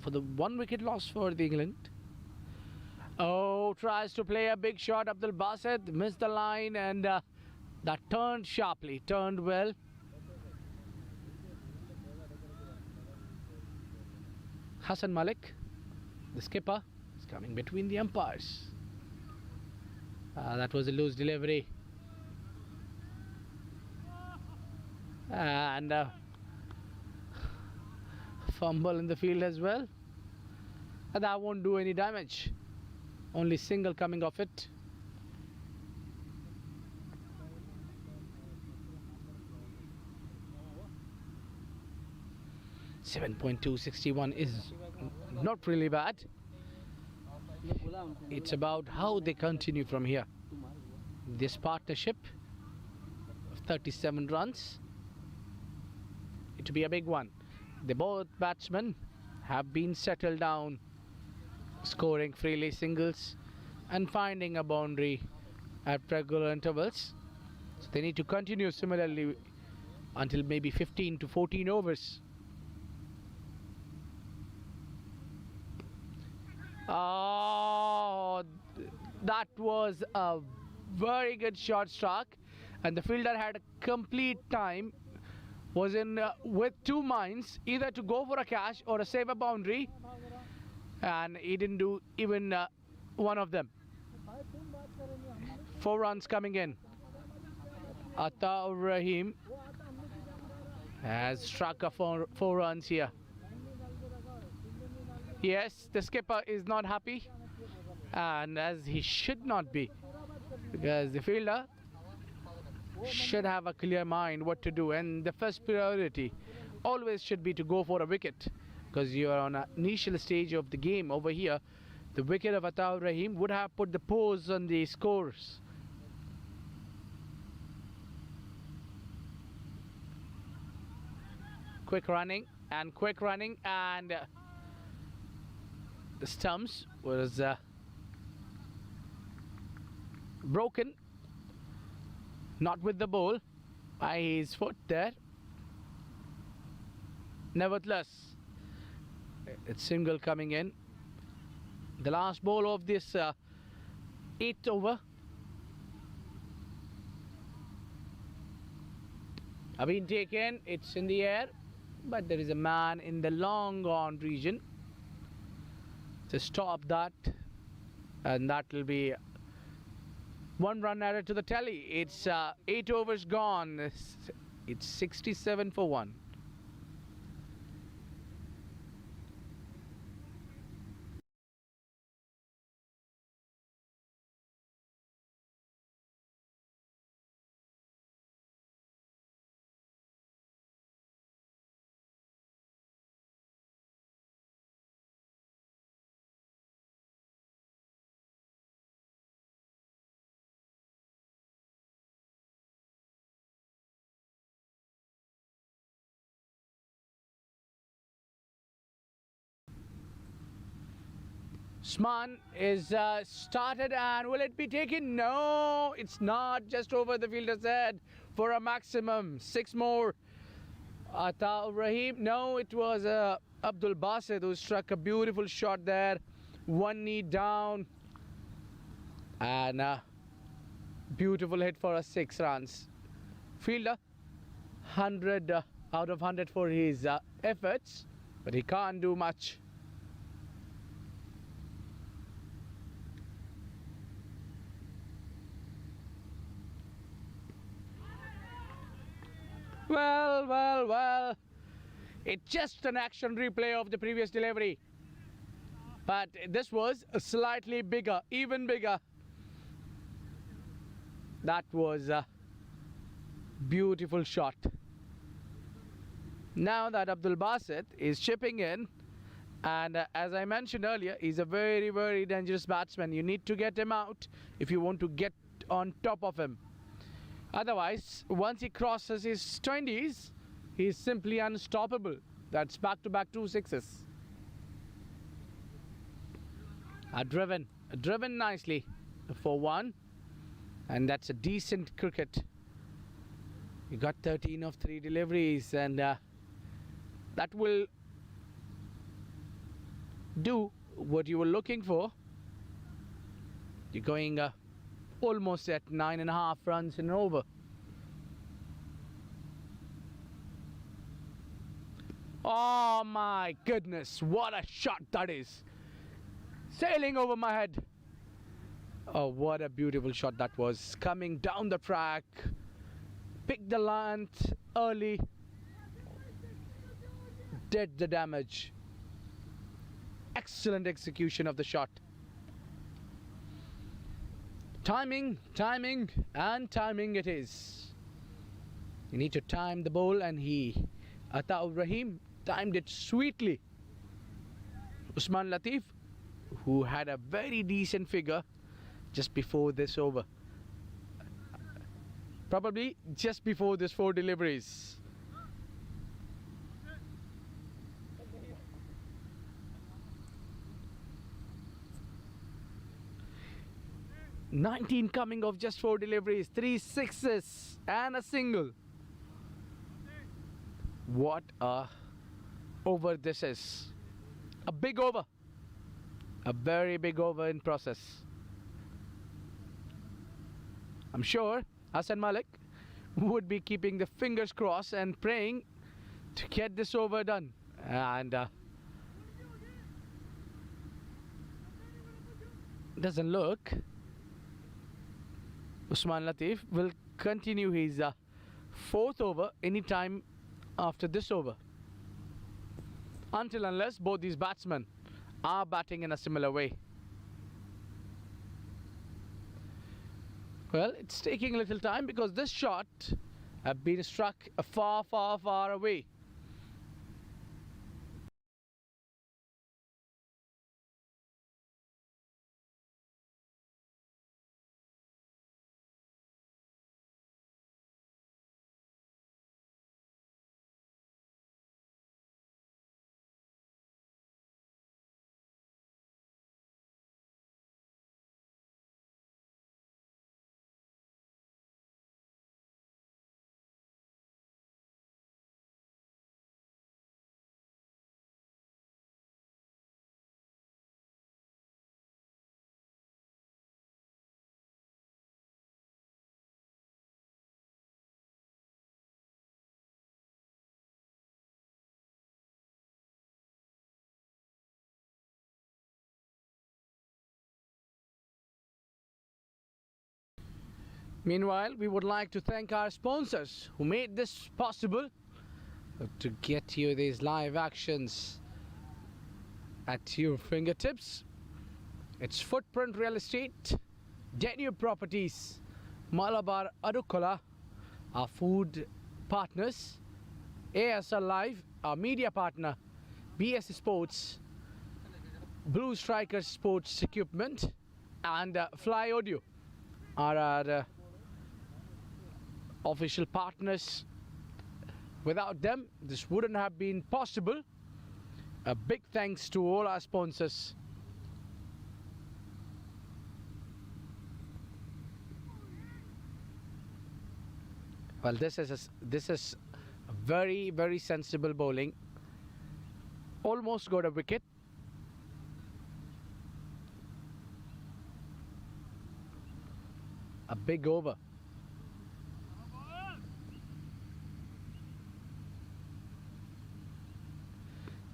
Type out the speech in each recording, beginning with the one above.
for the 1 wicket loss for the England. Oh, tries to play a big shot. Abdul Basit missed the line, and that turned sharply, turned well. Hassan Malik, the skipper, is coming between the umpires. That was a loose delivery. And fumble in the field as well. And that won't do any damage. Only single coming off it. .261 is not really bad. It's about how they continue from here. This partnership of 37 runs, it will be a big one. The both batsmen have been settled down, scoring freely singles and finding a boundary at regular intervals. So they need to continue similarly until maybe 15 to 14 overs. Oh, that was a very good shot struck, and the fielder had a complete time, was in with two minds, either to go for a catch or a save a boundary, and he didn't do even one of them. 4 runs coming in. Ataur Rahim has struck a 4 runs here. Yes, the skipper is not happy, and as he should not be, because the fielder should have a clear mind what to do, and the first priority always should be to go for a wicket, because you are on an initial stage of the game. Over here, the wicket of Ataur Rahim would have put the pause on the scores. Quick running, and the stumps was broken, not with the ball, by his foot there. Nevertheless, it's single coming in. The last ball of this 8th over. Have been taken, it's in the air, but there is a man in the long on region to stop that, and that will be 1 run added to the tally. It's 8 overs gone. It's 67 for 1. Usman is started, and will it be taken? No, it's not. Just over the fielder's head for a maximum 6 more. Ataur Rahim, no, it was Abdul Basit who struck a beautiful shot there. 1 knee down, and beautiful hit for a 6 runs. Fielder 100 out of 100 for his efforts, but he can't do much. Well, it's just an action replay of the previous delivery, but this was slightly bigger, even bigger. That was a beautiful shot. Now that Abdul Basit is chipping in, and as I mentioned earlier, he's a very, very dangerous batsman. You need to get him out if you want to get on top of him. Otherwise, once he crosses his 20s, he's simply unstoppable. That's back-to-back 2 sixes. Driven nicely for 1, and that's a decent cricket. You got 13 of 3 deliveries, and that will do what you were looking for. You're going almost at 9.5 runs in an over. Oh my goodness, what a shot that is! Sailing over my head. Oh, what a beautiful shot that was. Coming down the track, picked the length early, did the damage. Excellent execution of the shot. Timing, timing, and timing it is. You need to time the ball, and Ataur Rahim, timed it sweetly. Usman Latif, who had a very decent figure just before this over. Probably just before this 4 deliveries. "19 coming off just 4 deliveries, 3 sixes and a single." What a over this is. A big over. A very big over in process. I'm sure Hassan Malik would be keeping the fingers crossed and praying to get this over done. And doesn't look Usman Latif will continue his 4th over anytime after this over, until unless both these batsmen are batting in a similar way. Well, it's taking a little time because this shot has been struck far, far, far away. Meanwhile, we would like to thank our sponsors who made this possible, to get you these live actions at your fingertips. It's Footprint Real Estate, Danube Properties, Malabar Adukola, our food partners, ASR Live, our media partner, BS Sports, Blue Strikers Sports Equipment, and Fly Audio are our official partners. Without them, this wouldn't have been possible. A big thanks to all our sponsors. Well, this is a very, very sensible bowling. Almost got a wicket. A big over.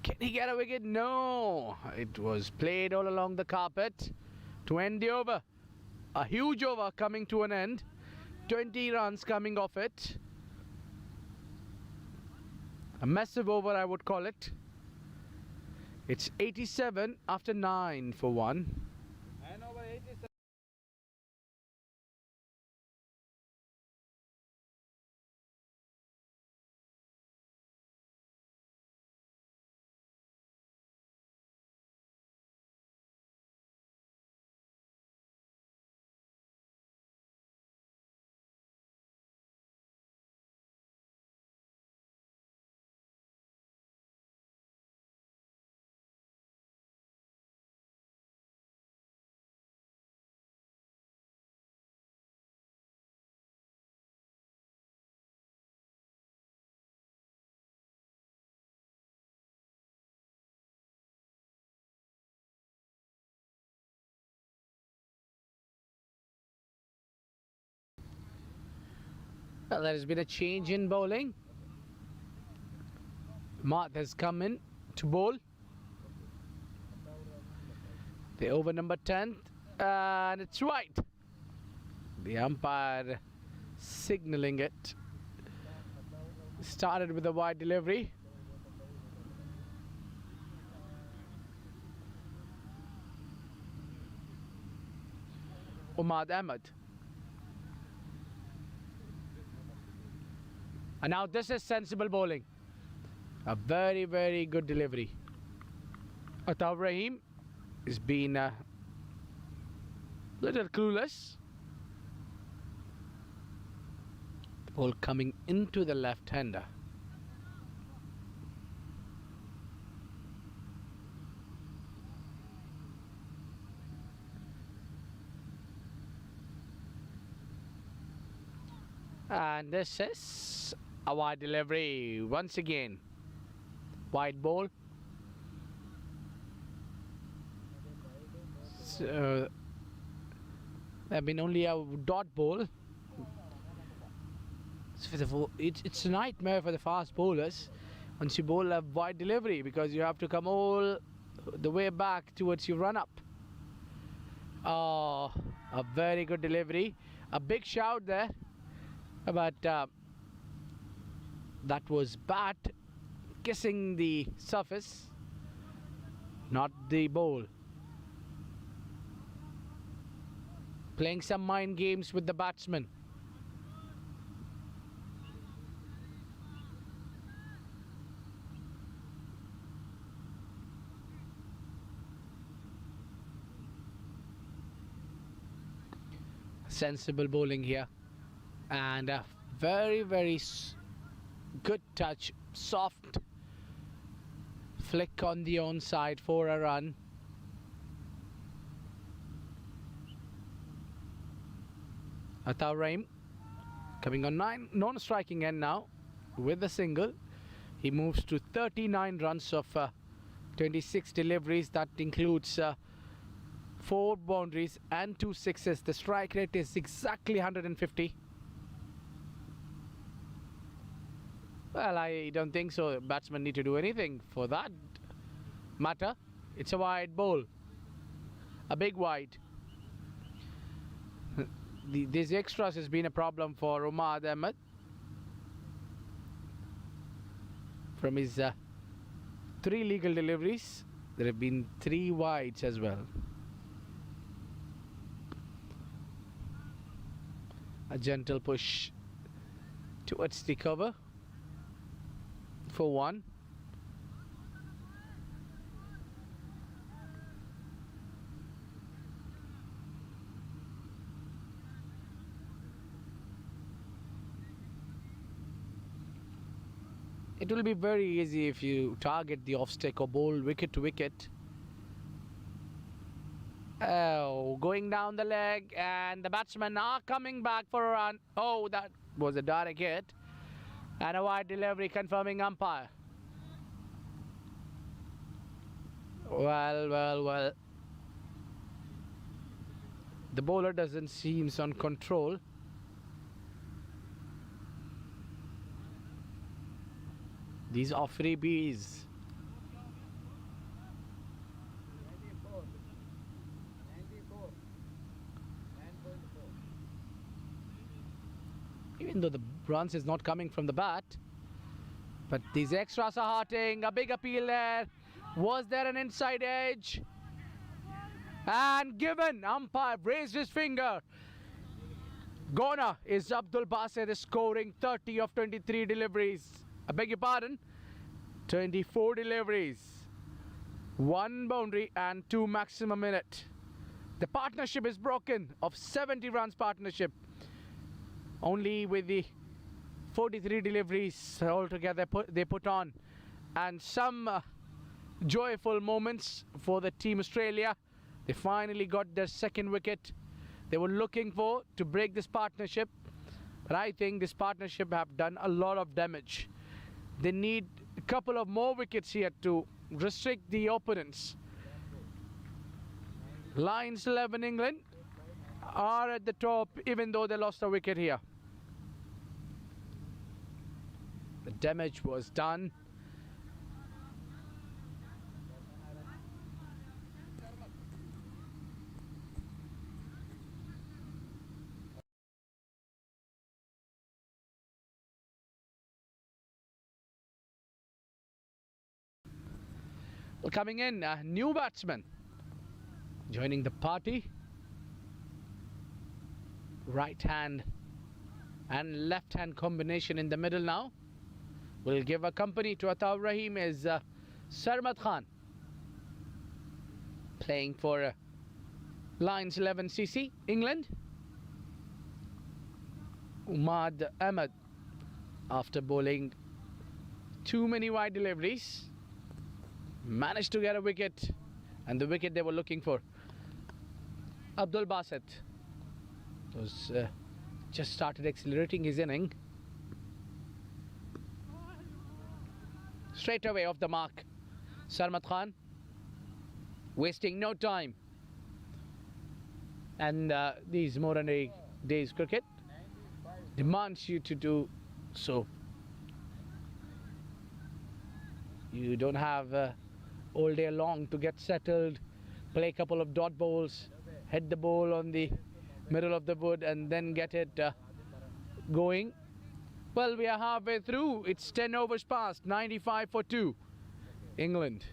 Can he get a wicket? No. It was played all along the carpet to end the over. A huge over coming to an end. 20 runs coming off it. A massive over, I would call it. It's 87 after 9 for 1. Well, there has been a change in bowling. Math has come in to bowl. The over number 10, and it's right. The umpire signaling it. Started with a wide delivery. Umad Ahmed. And now this is sensible bowling. A very, very good delivery. Ataur Rahim has been a little clueless. The ball coming into the left-hander. And this is a wide delivery once again. Wide ball. So, there have been only a dot ball. So it's a nightmare for the fast bowlers once you bowl a wide delivery, because you have to come all the way back towards your run up. Oh, a very good delivery. A big shout there. But that was bat kissing the surface, not the bowl. Playing some mind games with the batsman. Sensible bowling here. And a very, very good touch, soft flick on the onside for a run. Ataur Rahim coming on 9, non-striking end now with a single. He moves to 39 runs of 26 deliveries. That includes 4 boundaries and 2 sixes. The strike rate is exactly 150. Well, I don't think so. Batsmen need to do anything for that matter. It's a wide ball. A big wide. These extras has been a problem for Umad Ahmed. From his 3 legal deliveries, there have been 3 wides as well. A gentle push towards the cover for 1. It will be very easy if you target the off stick or bowl wicket to wicket. Oh, going down the leg, and the batsmen are coming back for a run. Oh, that was a direct hit. And a wide delivery confirming umpire. Well. The bowler doesn't seem on control. These are freebies. Even though the runs is not coming from the bat, but these extras are hurting. A big appeal there. Was there an inside edge? And given. Umpire raised his finger. Gona is Abdul Basit, is scoring 30 of 23 deliveries. I beg your pardon. 24 deliveries. 1 boundary and 2 maximum in it. The partnership is broken of 70 runs partnership. Only with the 43 deliveries altogether they put on. And some joyful moments for the Team Australia. They finally got their 2nd wicket they were looking for to break this partnership. But I think this partnership have done a lot of damage. They need a couple of more wickets here to restrict the opponents. Lions 11 England are at the top, even though they lost a wicket here. The damage was done. Well, coming in, a new batsman joining the party. Right hand and left hand combination in the middle now. Will give a company to Ataur Rahim is Sarmad Khan, playing for Lions 11cc, England. Umad Ahmed, after bowling too many wide deliveries, managed to get a wicket, and the wicket they were looking for. Abdul Basit was just started accelerating his inning. Straight away off the mark, Sarmad Khan, wasting no time. And these modern days cricket demands you to do so. You don't have all day long to get settled, play a couple of dot balls, hit the ball on the middle of the wood and then get it going. Well, we are halfway through. It's 10 overs past, 95 for 2, England.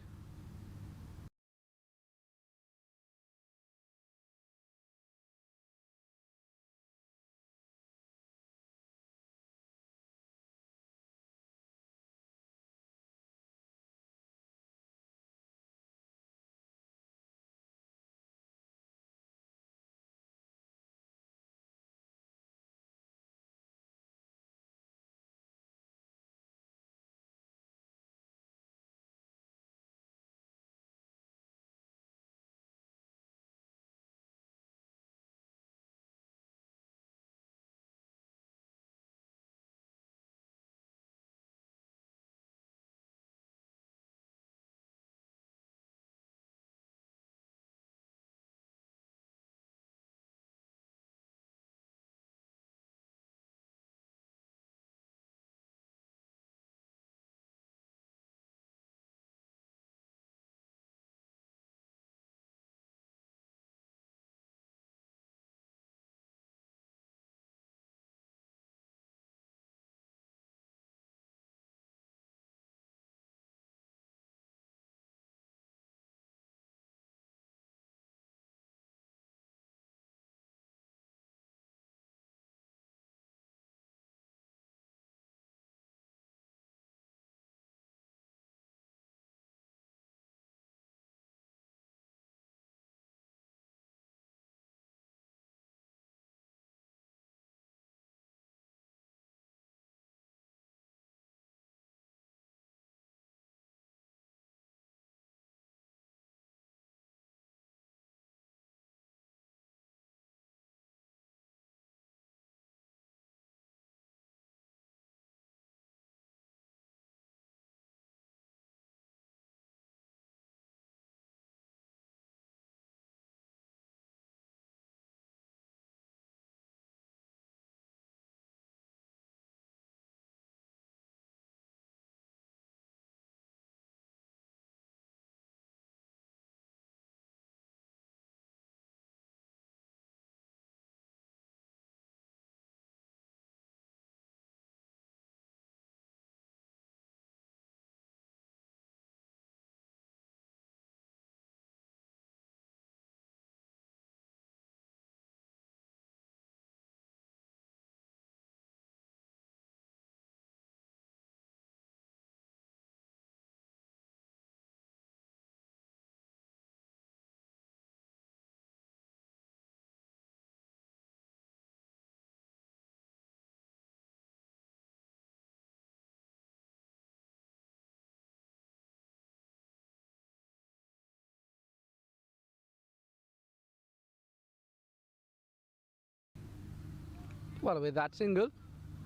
Well, with that single,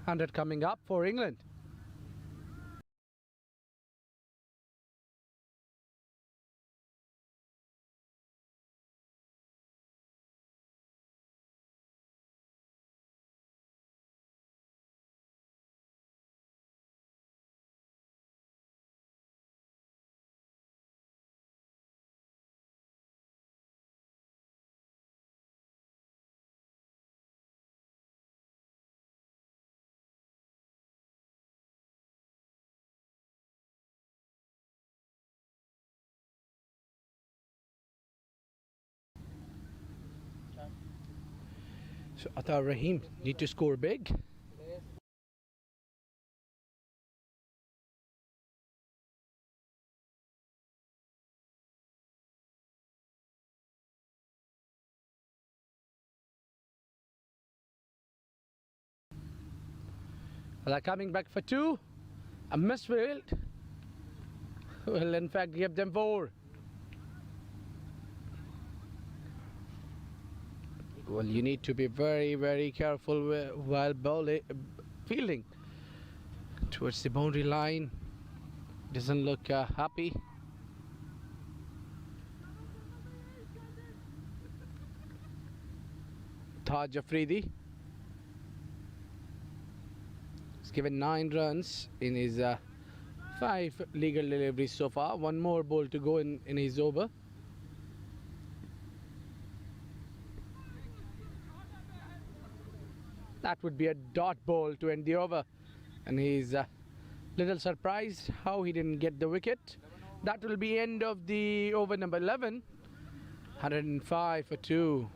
100 coming up for England. So Atar Rahim need to score big. They're coming back for two. A misfield will in fact give them four. Well, you need to be very, very careful while fielding towards the boundary line. Doesn't look happy. Taj Afridi. He's given 9 runs in his 5 legal deliveries so far. One more ball to go in his over. That would be a dot ball to end the over. And he's little surprised how he didn't get the wicket. That will be end of the over number 11. 105 for 2.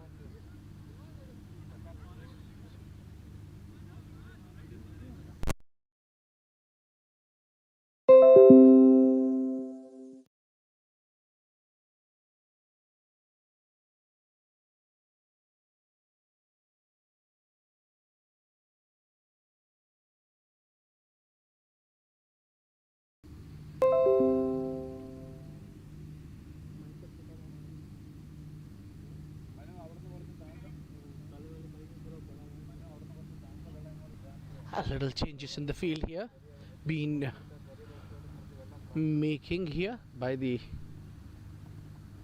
A little changes in the field here been making here by the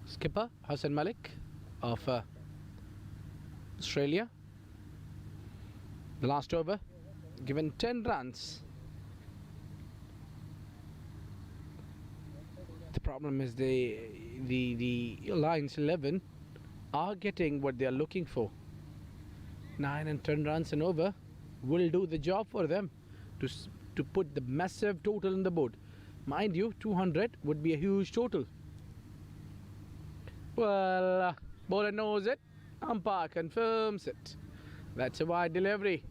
skipper Hassan Malik of Australia. The last over given 10 runs. The problem is the Lions 11 are getting what they are looking for. 9 and 10 runs and over will do the job for them to put the massive total on the board. Mind you, 200 would be a huge total. Well, bowler knows it, umpire confirms it. That's a wide delivery.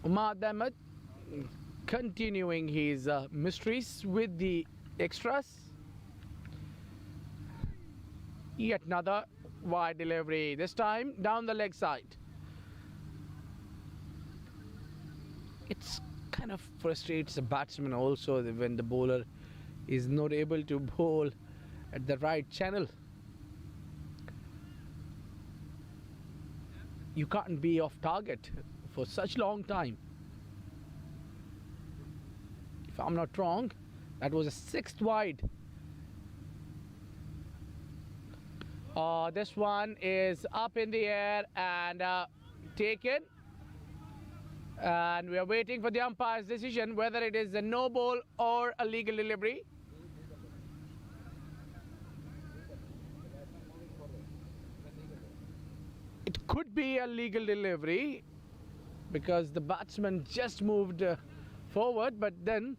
Umar Ahmed continuing his mysteries with the extras. Yet another wide delivery, this time down the leg side. It's kind of frustrates a batsman also when the bowler is not able to bowl at the right channel. You can't be off target for such long time. If I'm not wrong, that was a 6th wide. This one is up in the air and taken. And we are waiting for the umpire's decision whether it is a no ball or a legal delivery. It could be a legal delivery because the batsman just moved forward, but then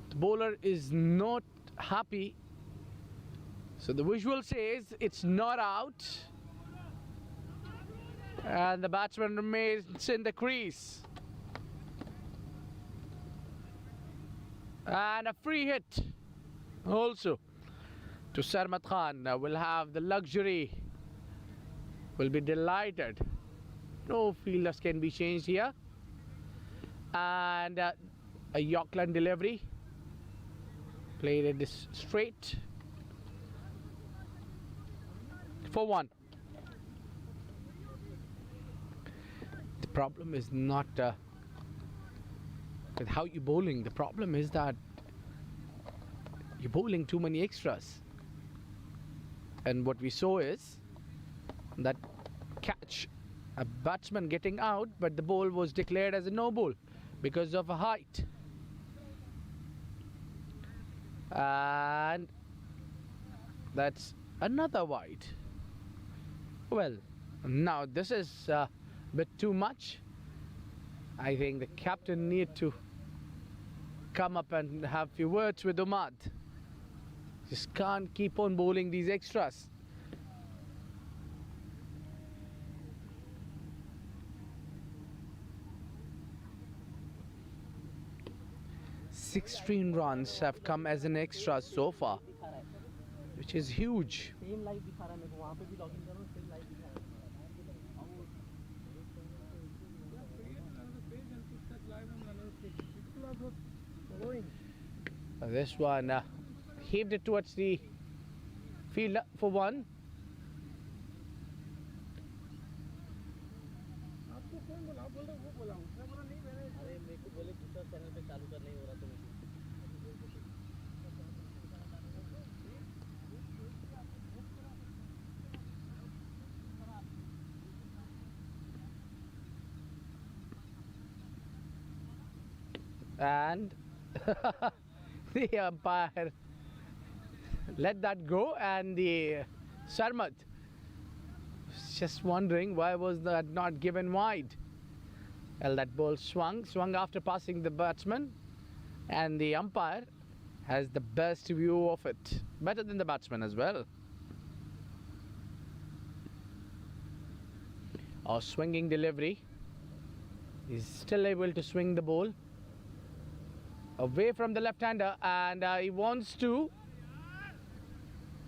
the bowler is not happy. So the visual says it's not out. And the batsman remains in the crease. And a free hit also to Sarmat Khan. Will have the luxury, will be delighted. No fielders can be changed here. And a Yorkland delivery. Played it this straight. For 1. The problem is not with how you're bowling. The problem is that you're bowling too many extras. And what we saw is that catch, a batsman getting out, but the ball was declared as a no ball because of a height. And that's another wide. Well, now this is a bit too much. I think the captain need to come up and have few words with Umad. Just can't keep on bowling these extras. "16 runs have come as an extra so far, which is huge." This one heaved it towards the fielder for one. And the umpire let that go, and the Sarmat was just wondering why was that not given wide. Well, that ball swung after passing the batsman, and the umpire has the best view of it, better than the batsman as well. A swinging delivery. He's still able to swing the ball away from the left-hander, and he wants to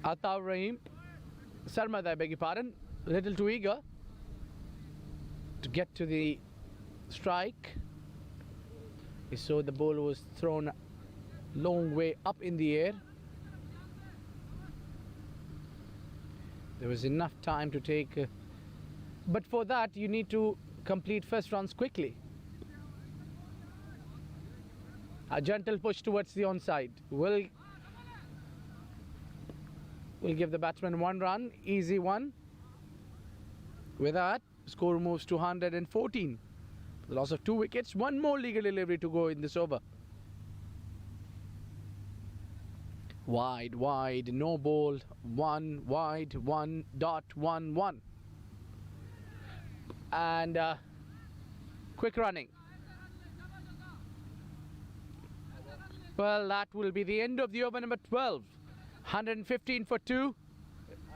Ataur Rahim, Sarmat, I beg your pardon, a little too eager to get to the strike. He saw the ball was thrown long way up in the air. There was enough time to take, but for that you need to complete first runs quickly. A gentle push towards the onside will give the batsman 1 run, easy one. With that, score moves to 114. The loss of 2 wickets, 1 more legal delivery to go in this over. Wide, no ball, 1 wide, 1.11. And quick running. Well, that will be the end of the over number 12. 115 for 2.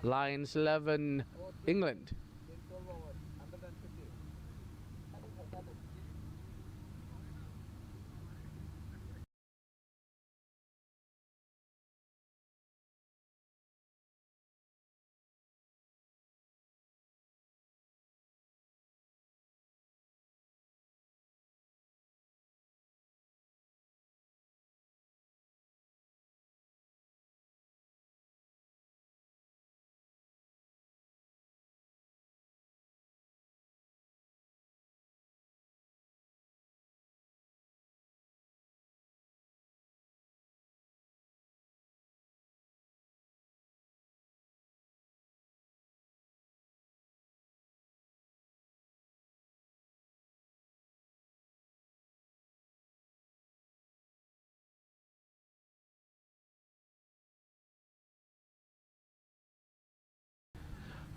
Lions 11, England.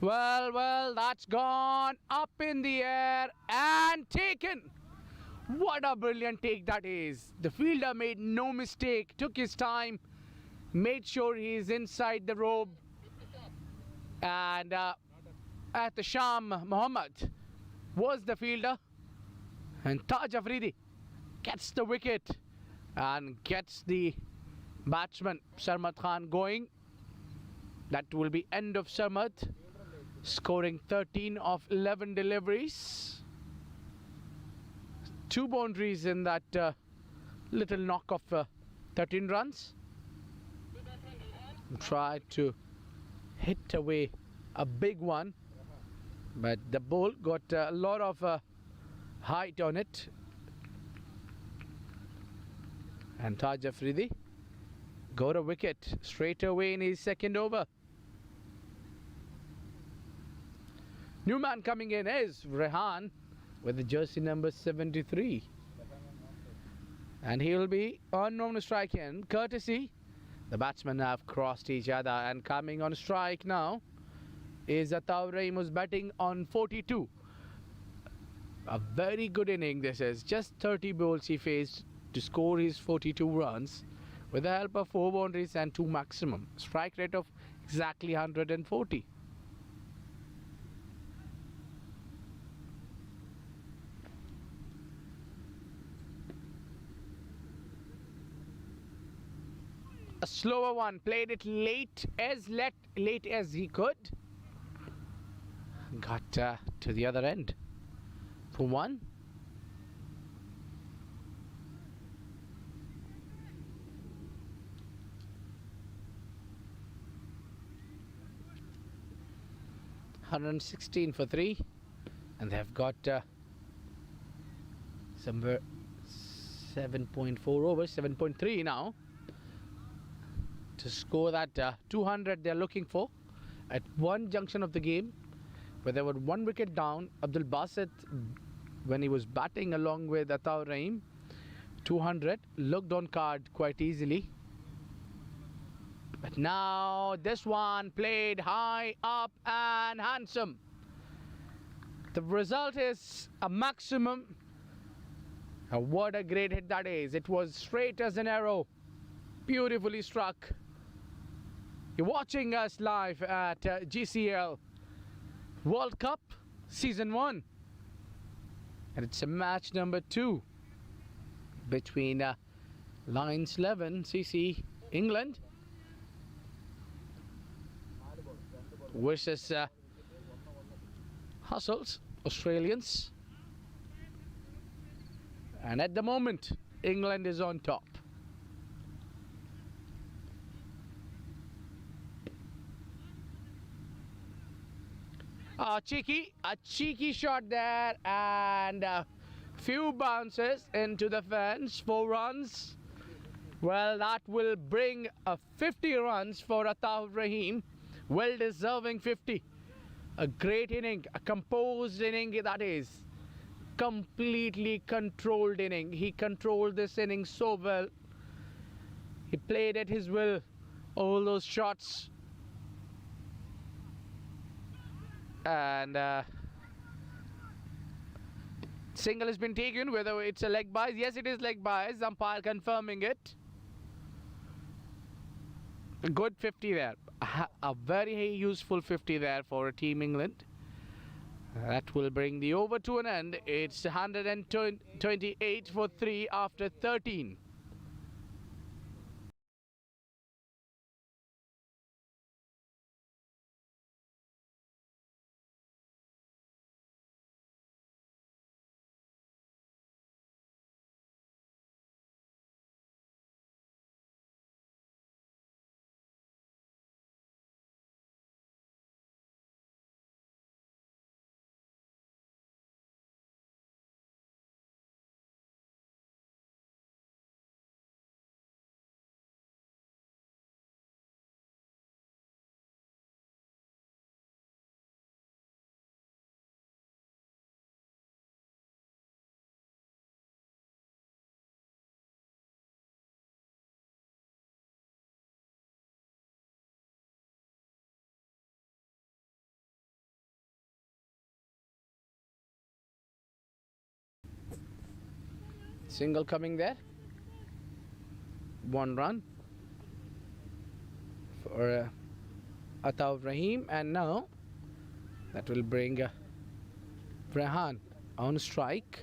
Well, that's gone up in the air and taken. What a brilliant take that is. The fielder made no mistake, took his time, made sure he's inside the rope. And Ehtesham Mohammad was the fielder. And Taj Afridi gets the wicket and gets the batsman Sarmat Khan going. That will be end of Sarmat, scoring 13 of 11 deliveries. 2 boundaries in that little knock of 13 runs. Tried to hit away a big one, but the ball got a lot of height on it. And Taj Afridi got a wicket straight away in his second over. New man coming in is Rehan with the jersey number 73. And he will be on strike in courtesy. The batsmen have crossed each other, and coming on strike now is Ataur Rahim, who's batting on 42. A very good inning this is. Just 30 balls he faced to score his 42 runs with the help of 4 boundaries and 2 maximum. Strike rate of exactly 140. A slower one, played it late as he could. Got to the other end for 1. $116 for 3, and they've got somewhere 7.4 over, 7.3 now to score that 200 they're looking for at one junction of the game, where they were 1 wicket down. Abdul Basit, when he was batting along with Ataur Rahim, 200 looked on card quite easily. But now this one played high up and handsome. The result is a maximum. What a great hit that is. It was straight as an arrow. Beautifully struck. You're watching us live at GCL World Cup Season 1. And it's a match number 2 between Lions 11 CC England versus Hustles Australians, and at the moment England is on top. A cheeky shot there, and a few bounces into the fence. 4 runs. Well, that will bring 50 runs for Ataur Rahim. Well deserving 50. A great inning, a composed inning that is. Completely controlled inning. He controlled this inning so well. He played at his will. All those shots. And single has been taken. Whether it's a leg bias, yes, it is leg bias. Umpire confirming it. A good 50 there. A very useful 50 there for Team England. That will bring the over to an end. It's 128 for 3 after 13. Single coming there. 1 run for Ataur Rahim, and now that will bring Rehan on strike.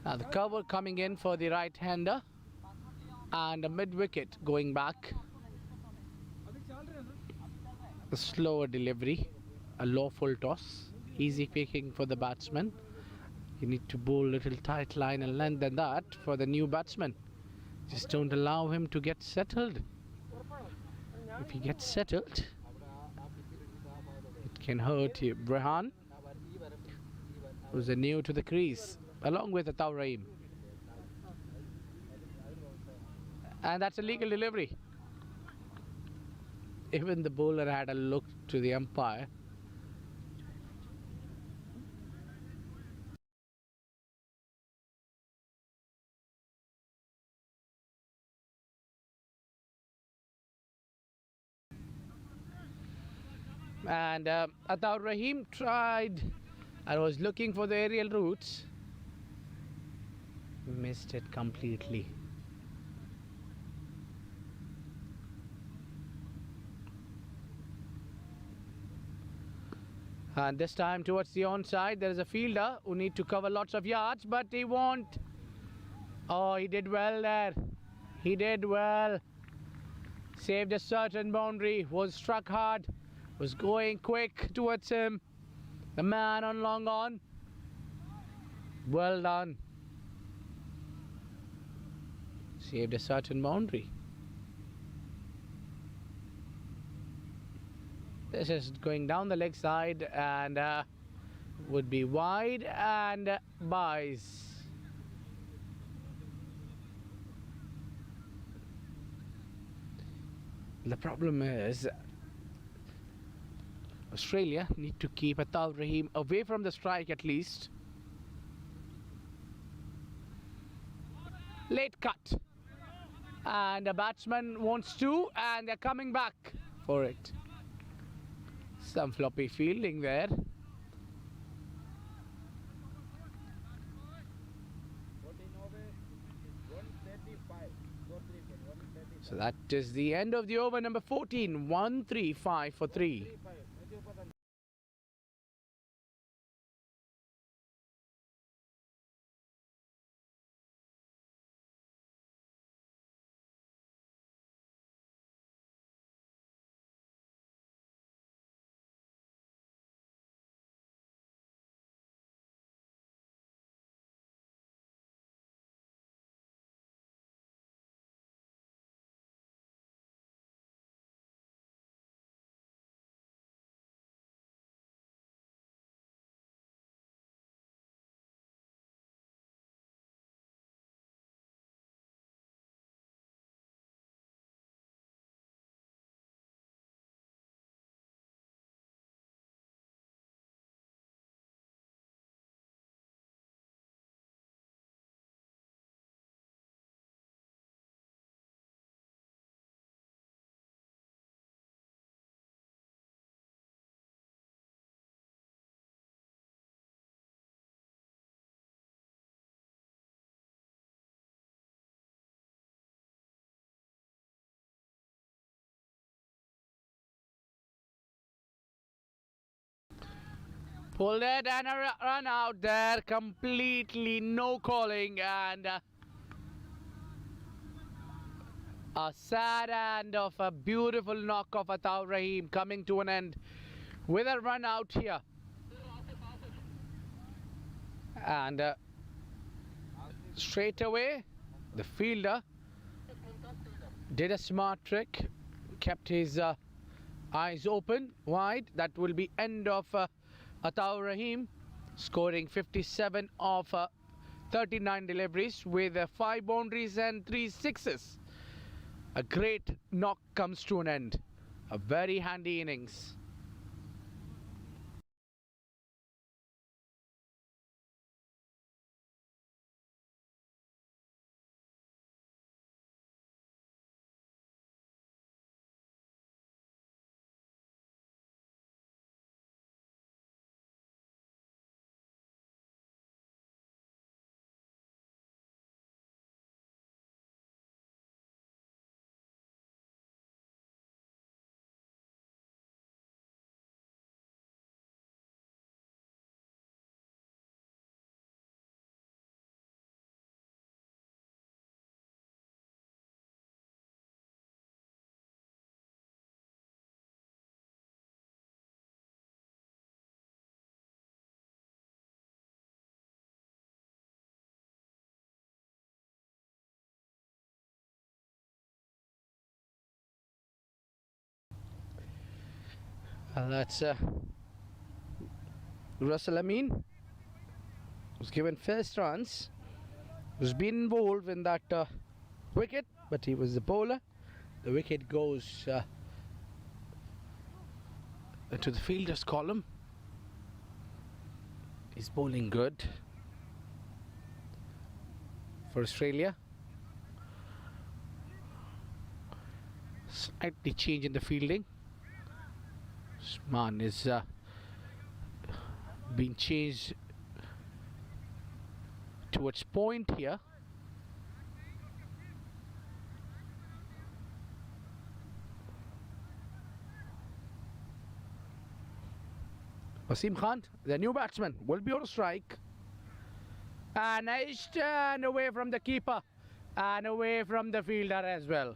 Now the cover coming in for the right-hander, and a mid-wicket going back. A slower delivery, a lawful toss, easy picking for the batsman. You need to bowl little tight line and length than that for the new batsman. Just don't allow him to get settled. If he gets settled, it can hurt you. Rehan, who's new to the crease, along with Ataur Rahim. And that's a legal delivery. Even the bowler had a look to the umpire. And Ataur Rahim tried and was looking for the aerial routes. Missed it completely. And this time towards the onside, there is a fielder who need to cover lots of yards, but he won't. Oh, he did well there. He did well. Saved a certain boundary, was struck hard, was going quick towards him. The man on long on. Well done. Saved a certain boundary. This is going down the leg side and would be wide and buys. The problem is Australia need to keep Ataur Rahim away from the strike at least. Late cut. And the batsman wants to, and they're coming back for it. Some floppy fielding there. So that is the end of the over number 14. 135 for 3. Pulled it and a run out there. Completely no calling, and a sad end of a beautiful knock of Ataur Rahim coming to an end with a run out here. And straight away, the fielder did a smart trick, kept his eyes open wide. That will be end of Ataur Rahim, scoring 57 of 39 deliveries with 5 boundaries and 3 sixes. A great knock comes to an end. A very handy innings. That's Russell Amin was given first runs. Was been involved in that wicket, but he was the bowler. The wicket goes to the fielder's column. He's bowling good for Australia. Slightly change in the fielding. Usman is being changed towards point here. Wasim Khan, the new batsman, will be on strike. And nice turn away from the keeper and away from the fielder as well.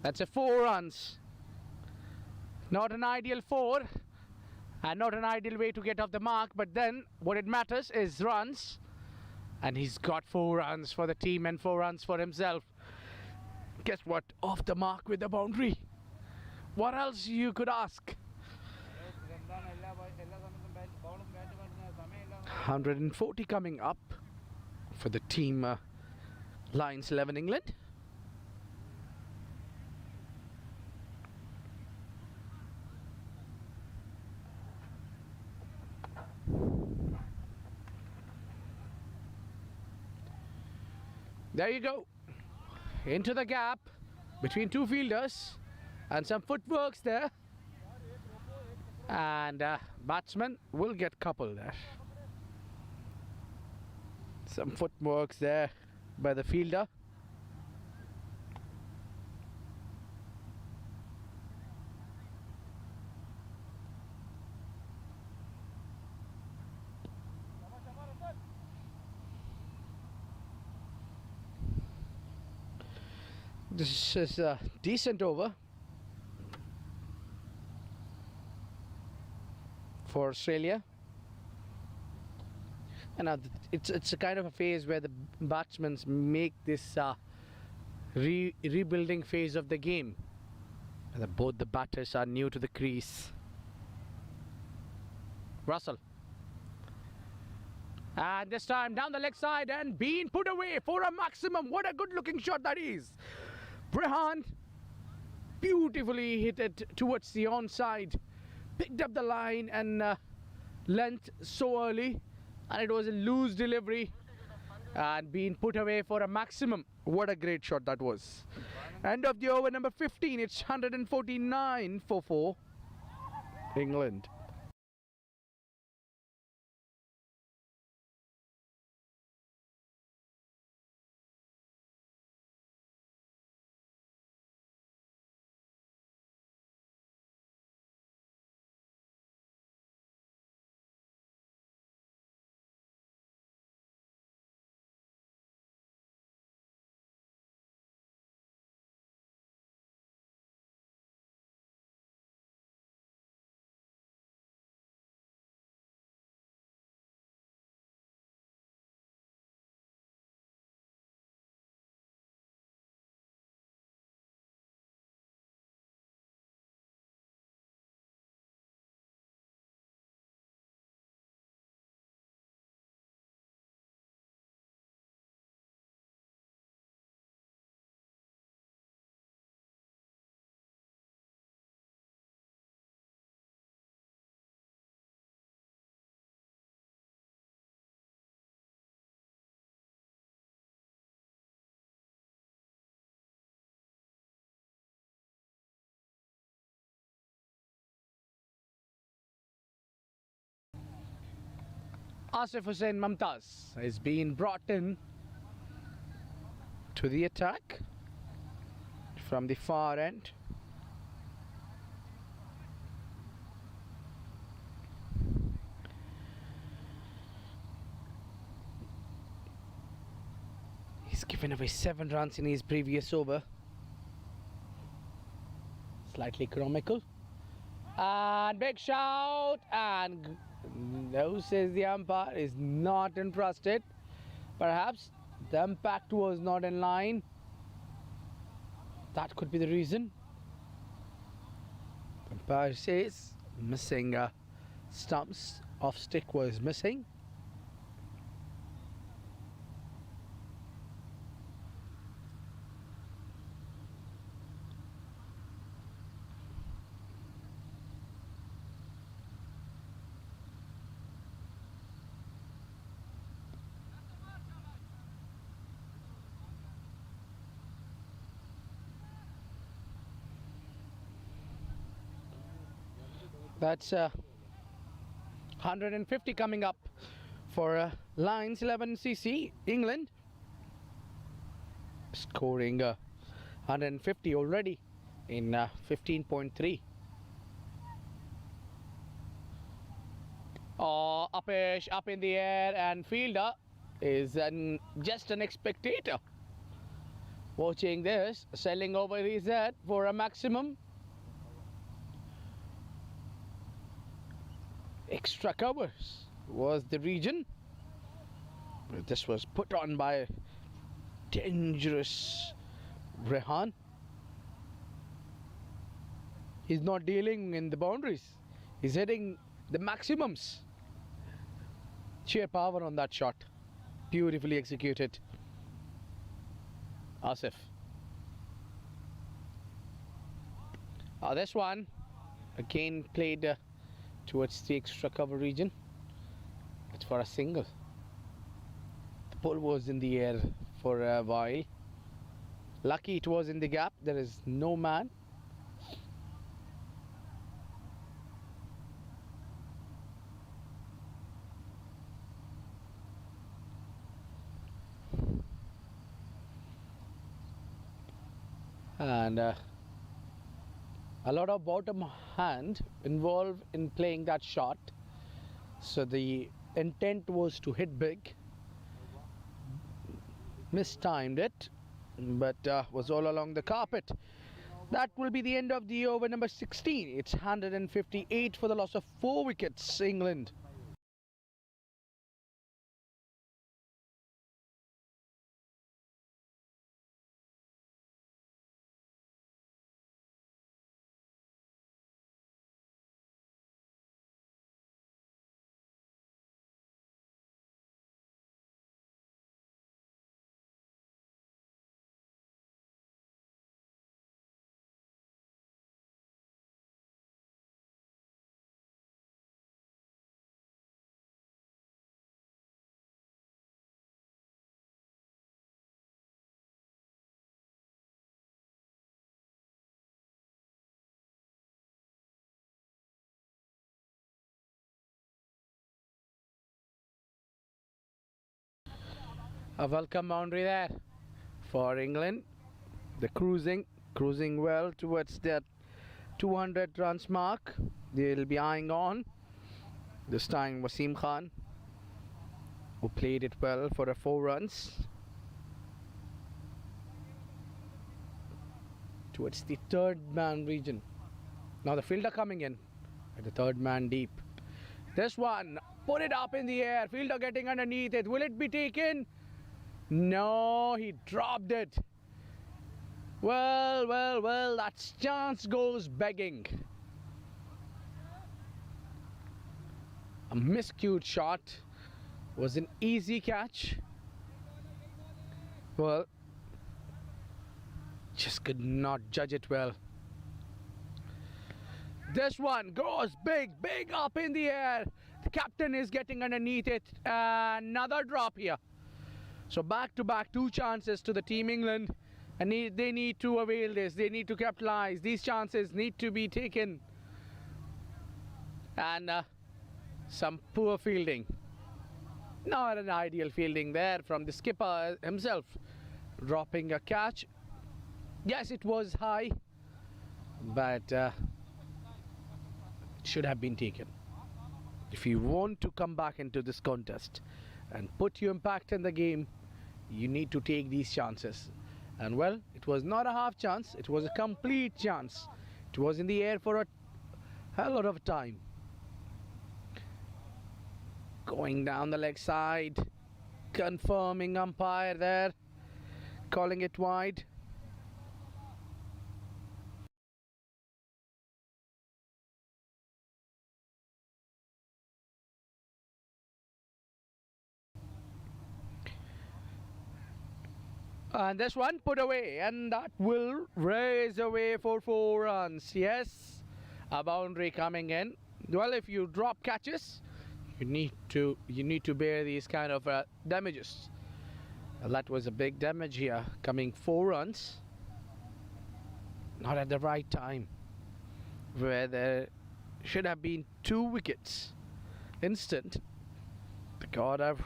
That's a 4 runs. Not an ideal 4 and not an ideal way to get off the mark, but then what it matters is runs, and he's got 4 runs for the team and 4 runs for himself. Guess what? Off the mark with the boundary. What else you could ask? 140 coming up for the team Lions 11 England. There you go. Into the gap between two fielders and some footworks there. And batsman will get couple there. Some footworks there by the fielder. This is a decent over for Australia. And it's a kind of a phase where the batsmen make this rebuilding phase of the game. And both the batters are new to the crease. Russell. And this time down the leg side and being put away for a maximum. What a good looking shot that is. Brehan beautifully hit it towards the onside. Picked up the line and length so early. And it was a loose delivery and being put away for a maximum. What a great shot that was. End of the over number 15. It's 149 for 4 England. Asif Hussain Mumtaz is being brought in to the attack from the far end. He's given away 7 runs in his previous over. Slightly comical. And big shout, and no, says the umpire, is not interested. Perhaps the impact was not in line. That could be the reason. Umpire says missing stumps off stick was missing. That's 150 coming up for Lions 11cc England, scoring 150 already in 15.3. Oh, upish, up in the air, and fielder is just an spectator watching this, sailing over his head for a maximum. Extra covers was the region. This was put on by dangerous Rehan. He's not dealing in the boundaries. He's hitting the maximums. Sheer power on that shot. Beautifully executed. Asif. This one again played towards the extra cover region. It's for a single. The ball was in the air for a while. Lucky it was in the gap. There is no man. And a lot of bottom hand involved in playing that shot. So the intent was to hit big. Mistimed it, but was all along the carpet. That will be the end of the over number 16. It's 158 for the loss of 4 wickets, England. A welcome boundary there for England. The cruising well towards that 200 runs mark. They'll be eyeing on. This time Wasim Khan, who played it well for a 4 runs. Towards the third man region. Now the fielder coming in at the third man deep. This one, put it up in the air. Fielder getting underneath it. Will it be taken? No, he dropped it. Well, that chance goes begging. A miscued shot was an easy catch. Well, just could not judge it well. This one goes big up in the air. The captain is getting underneath it. Another drop here. So back to back 2 chances to the Team England, and they need to avail this. They need to capitalize. These chances need to be taken. And some poor fielding. Not an ideal fielding there from the skipper himself. Dropping a catch. Yes, it was high, but it should have been taken. If you want to come back into this contest and put your impact in the game, you need to take these chances. And well, it was not a half chance, it was a complete chance. It was in the air for a hell lot of time. Going down the leg side, confirming umpire there, calling it wide. And this one put away, and that will raise away for 4 runs. Yes, a boundary coming in. Well, if you drop catches, you need to bear these kind of damages. And that was a big damage here, coming 4 runs. Not at the right time, where there should have been 2 wickets. Instant. They got have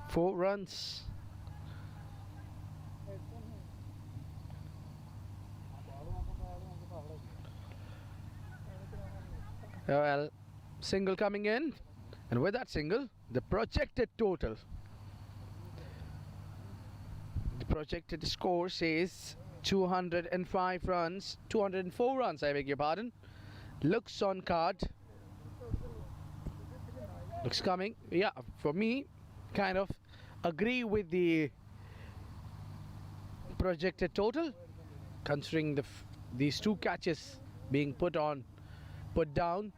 4 runs. Well, single coming in, and with that single, the projected total. The projected score says 205 runs, 204 runs, I beg your pardon. Looks on card. Looks coming. Yeah, for me, kind of agree with the projected total, considering these 2 catches being put down.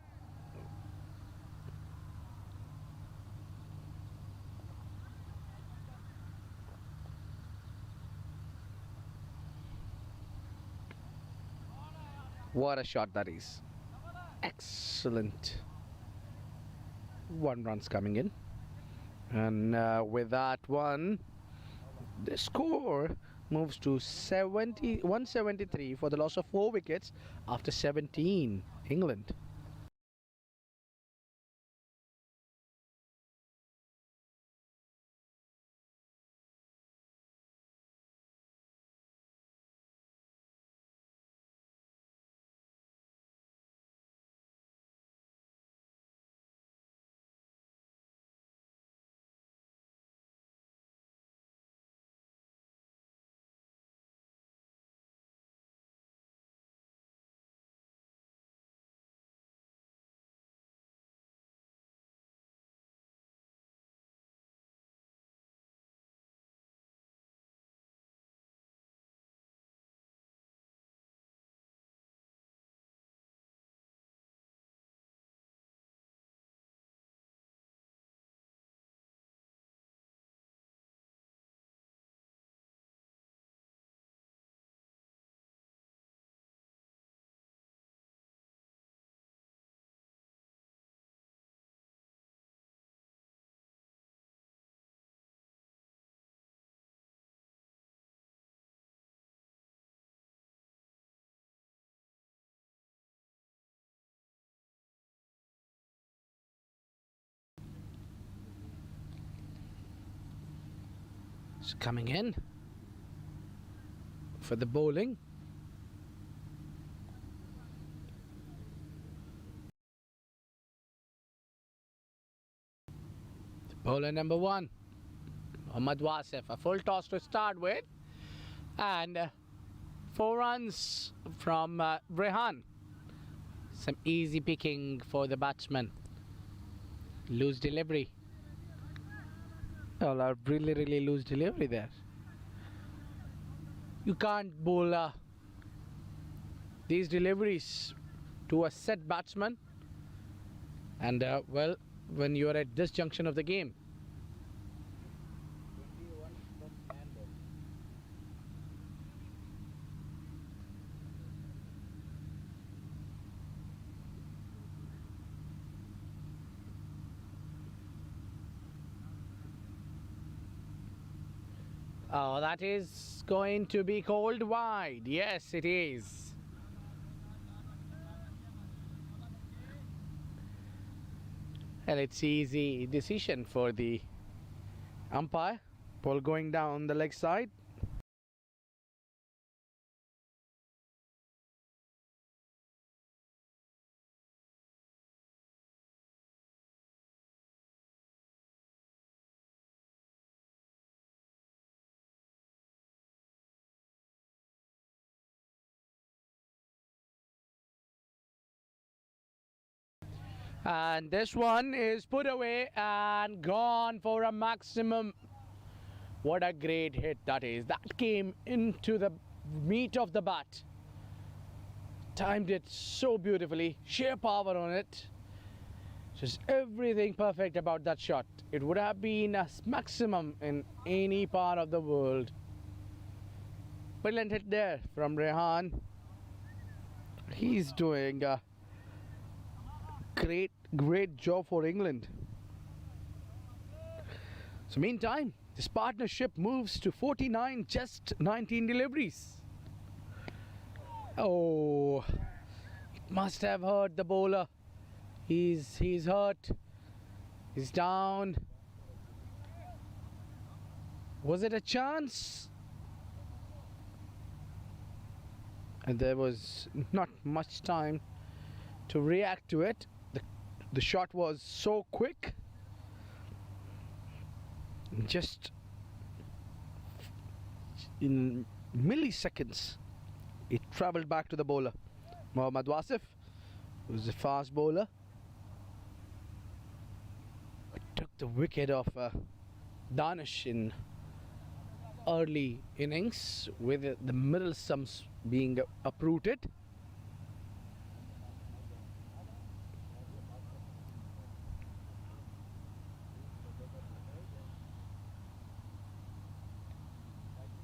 What a shot that is. Excellent. 1 run's coming in. And with that one, the score moves to 173 for the loss of 4 wickets after 17. England. It's coming in for the bowling. Bowler number 1, Mohammad Wasif, a full toss to start with, and 4 runs from Rehan. Some easy picking for the batsman. Loose delivery. Well, a really loose delivery there. You can't bowl these deliveries to a set batsman, and well, when you are at this junction of the game. Oh, that is going to be called wide. Yes, it is. And it's easy decision for the umpire. Ball going down the leg side. And this one is put away and gone for a maximum. What a great hit that is. That came into the meat of the bat. Timed it so beautifully. Sheer power on it. Just everything perfect about that shot. It would have been a maximum in any part of the world. Brilliant hit there from Rehan. He's doing a great job for England. So meantime, this partnership moves to 49, just 19 deliveries. Oh, must have hurt the bowler. He's hurt. He's down. Was it a chance? And there was not much time to react to it. The shot was so quick. Just in milliseconds, it travelled back to the bowler. Mohammad Wasif, who's a fast bowler, took the wicket of Danish in early innings, with the middle stumps being uprooted.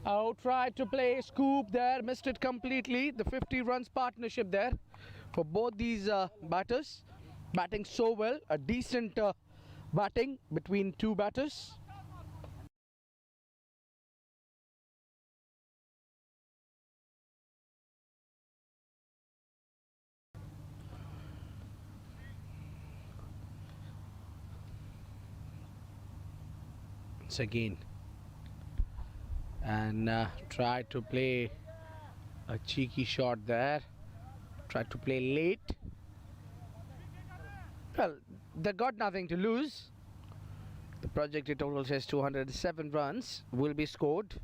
Oh, tried to play scoop there, missed it completely. The 50 runs partnership there for both these batters. Batting so well, a decent batting between two batters. Once again, and tried to play a cheeky shot there, tried to play late. Well, they got nothing to lose. The projected total says 207 runs will be scored.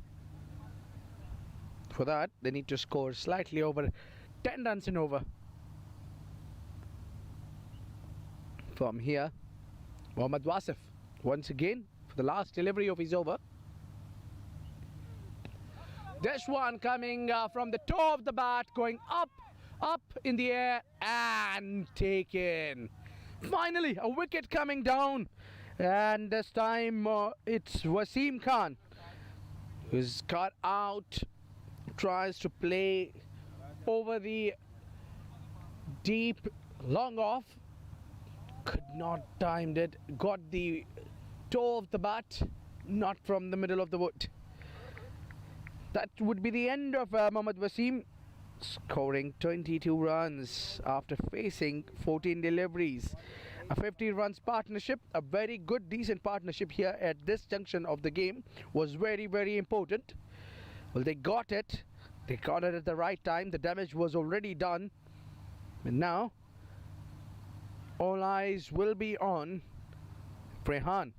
For that, they need to score slightly over 10 runs and over. From here, Mohammad Wasif once again for the last delivery of his over. This one coming from the toe of the bat, going up in the air and taken. Finally, a wicket coming down, and this time it's Wasim Khan who's got out, tries to play over the deep long off, could not time it, got the toe of the bat, not from the middle of the wood. That would be the end of Mohammad Wasim, scoring 22 runs after facing 14 deliveries. A 50 runs partnership, a very good, decent partnership here at this junction of the game was very, very important. Well, they got it. They got it at the right time. The damage was already done. And now, all eyes will be on Rehan,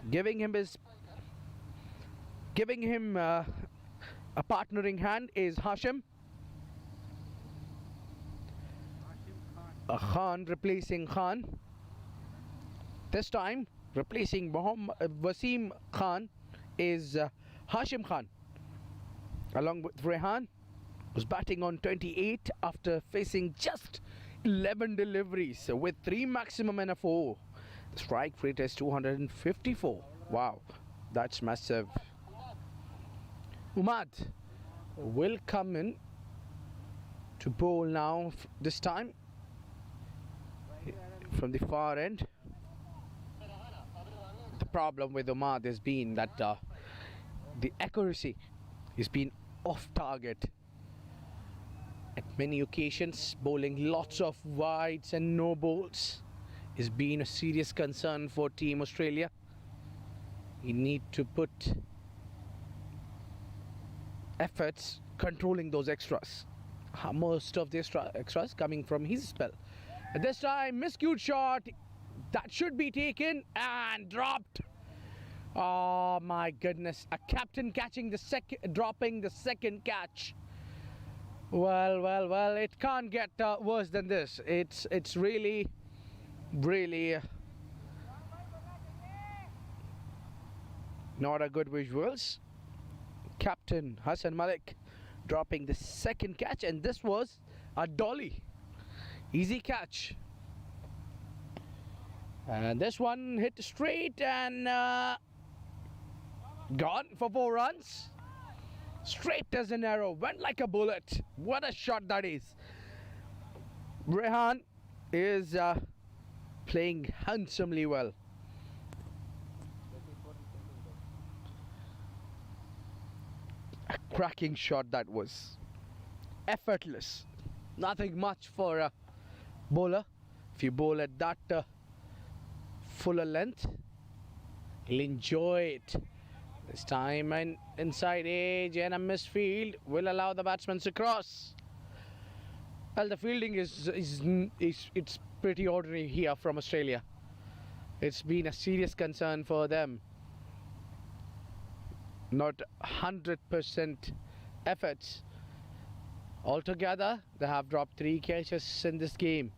giving him a partnering hand is Hashim. Khan replacing Khan. This time, replacing Wasim Khan is Hashim Khan. Along with Rehan, was batting on 28 after facing just 11 deliveries with 3 maximum and a 4. The strike rate is 254. Wow, that's massive. Umad will come in to bowl now, this time from the far end. The problem with Umad has been that the accuracy has been off target at many occasions. Bowling lots of wides and no bowls has been a serious concern for Team Australia. You need to put efforts controlling those extras. Most of the extras coming from his spell. At this time, miscued shot that should be taken and dropped. Oh my goodness, a captain catching the dropping the second catch. Well, it can't get worse than this. It's really not a good visuals. Captain Hassan Malik dropping the second catch, and this was a dolly. Easy catch. And this one hit straight and gone for 4 runs. Straight as an arrow, went like a bullet. What a shot that is. Rehan is playing handsomely well. A cracking shot that was. Effortless. Nothing much for bowler. If you bowl at that fuller length, he'll enjoy it. This time an inside edge and a missed field will allow the batsman to cross. Well, the fielding is it's pretty ordinary here from Australia. It's been a serious concern for them. Not 100% efforts. Altogether, they have dropped 3 catches in this game,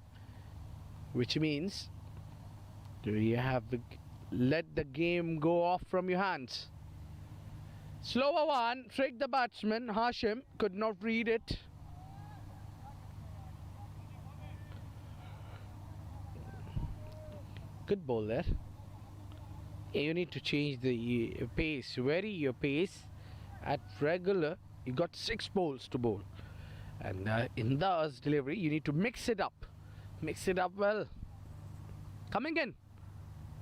which means you have let the game go off from your hands. Slower one, tricked the batsman. Hashim could not read it. Good ball there. You need to change the pace, vary your pace. At regular, you got 6 balls to bowl, and in the delivery, you need to mix it up well. Coming in,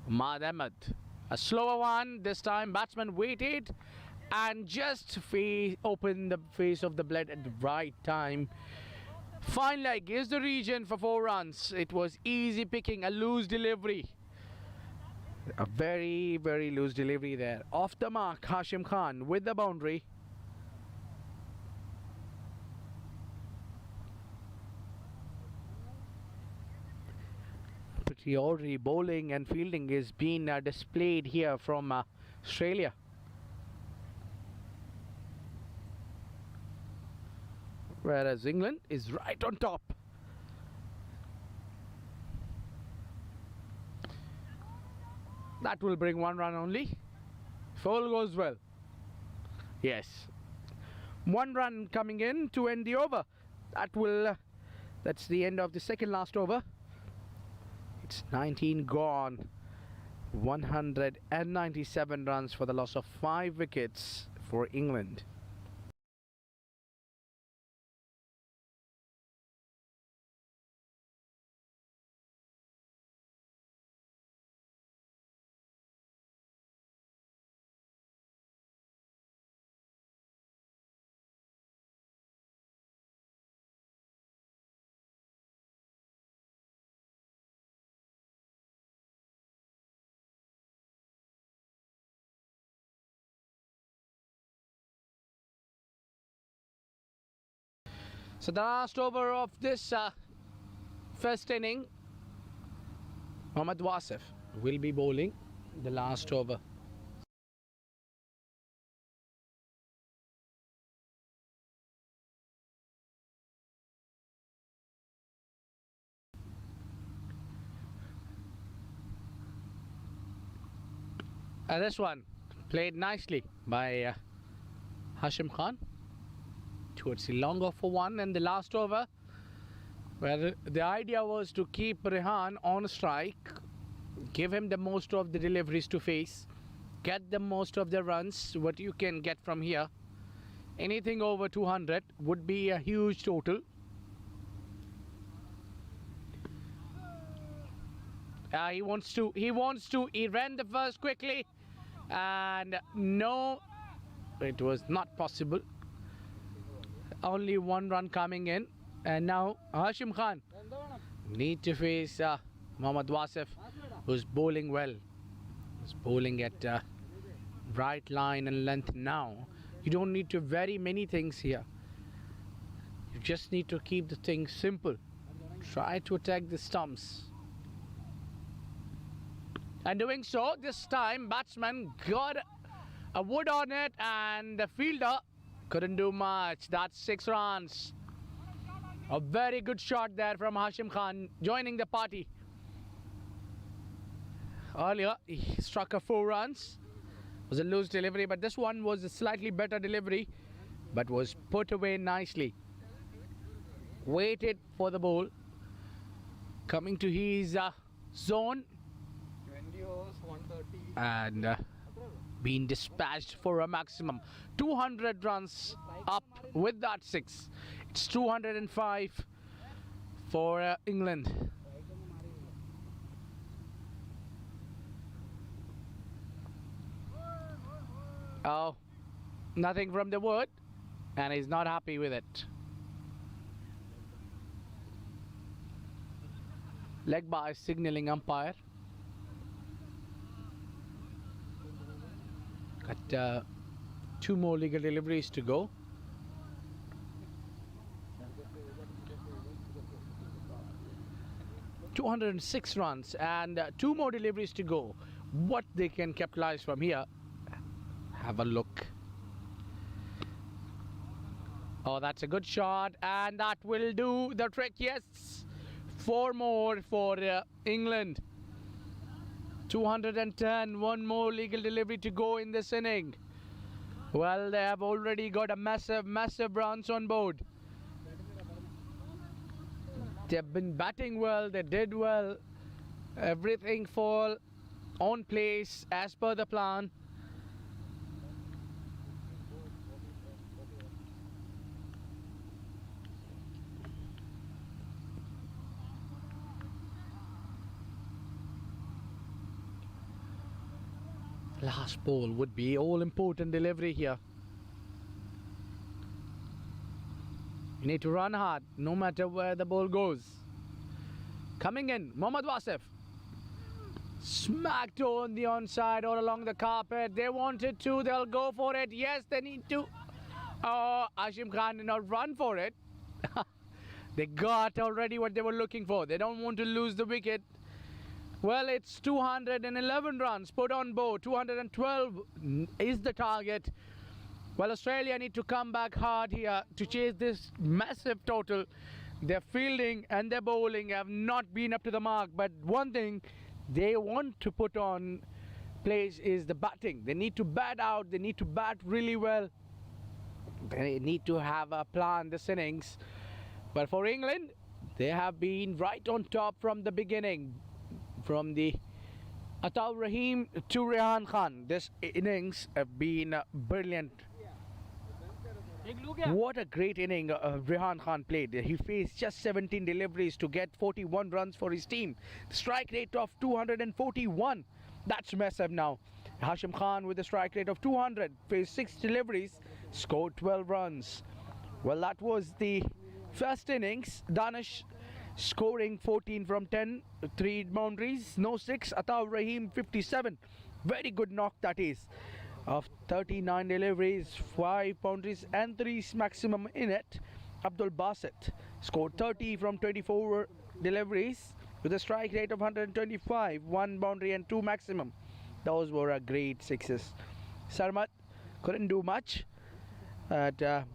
Ahmad Ahmed, a slower one this time. Batsman waited and just opened the face of the blade at the right time. Fine leg is the region for 4 runs. It was easy picking, a loose delivery. A very, very loose delivery there. Off the mark, Hashim Khan with the boundary. Pretty ordinary bowling and fielding is being displayed here from Australia. Whereas England is right on top. That will bring 1 run only, if all goes well. Yes, 1 run coming in to end the over. That's the end of the second last over. It's 19 gone. 197 runs for the loss of 5 wickets for England. So the last over of this first inning, Mohammad Wasif will be bowling the last over. And this one played nicely by Hashim Khan towards the long off for 1, and the last over, where the idea was to keep Rehan on strike, give him the most of the deliveries to face, get the most of the runs what you can get from here. Anything over 200 would be a huge total. He ran the first quickly, and no, it was not possible. Only 1 run coming in, and now Hashim Khan need to face Mohammad Wasif, who's bowling well. He's bowling at right line and length now. You don't need to vary many things here. You just need to keep the thing simple. Try to attack the stumps. And doing so, this time batsman got a wood on it, and the fielder couldn't do much. That's 6 runs. A very good shot there from Hashim Khan, joining the party. Earlier, he struck a 4 runs. It was a loose delivery, but this one was a slightly better delivery, but was put away nicely. Waited for the ball. Coming to his zone. 20 overs, 130. And been dispatched for a maximum 200 runs up with that 6. It's 205 for England. Oh, nothing from the wood, and he's not happy with it. Leg by signaling umpire. Got 2 more legal deliveries to go. ...206 runs and 2 more deliveries to go. What they can capitalize from here? Have a look. Oh, that's a good shot, and that will do the trick. Yes, 4 more for England. 210, 1 more legal delivery to go in this inning. Well, they have already got a massive runs on board. They've been batting well, they did well. Everything fall on place as per the plan. Last ball would be all important delivery here. You need to run hard no matter where the ball goes. Coming in, Mohammad Wasif. Smacked on the onside or along the carpet. They wanted to, they'll go for it. Yes, they need to. Oh, Hashim Khan did not run for it. They got already what they were looking for. They don't want to lose the wicket. Well, it's 211 runs put on board. 212 is the target. Well, Australia need to come back hard here to chase this massive total. Their fielding and their bowling have not been up to the mark. But one thing they want to put on place is the batting. They need to bat out. They need to bat really well. They need to have a plan this innings. But for England, they have been right on top from the beginning. From the Ataur Rahim to Rehan Khan, this innings have been brilliant. What a great inning Rehan Khan played. He faced just 17 deliveries to get 41 runs for his team. Strike rate of 241. That's massive now. Hashim Khan with a strike rate of 200, faced 6 deliveries, scored 12 runs. Well, that was the first innings. Danish scoring 14 from 10, 3 boundaries, no 6. Ataur Rahim 57. Very good knock that is. Of 39 deliveries, 5 boundaries and 3 maximum in it. Abdul Basit scored 30 from 24 deliveries with a strike rate of 125, 1 boundary and 2 maximum. Those were a great 6s. Sarmat couldn't do much, but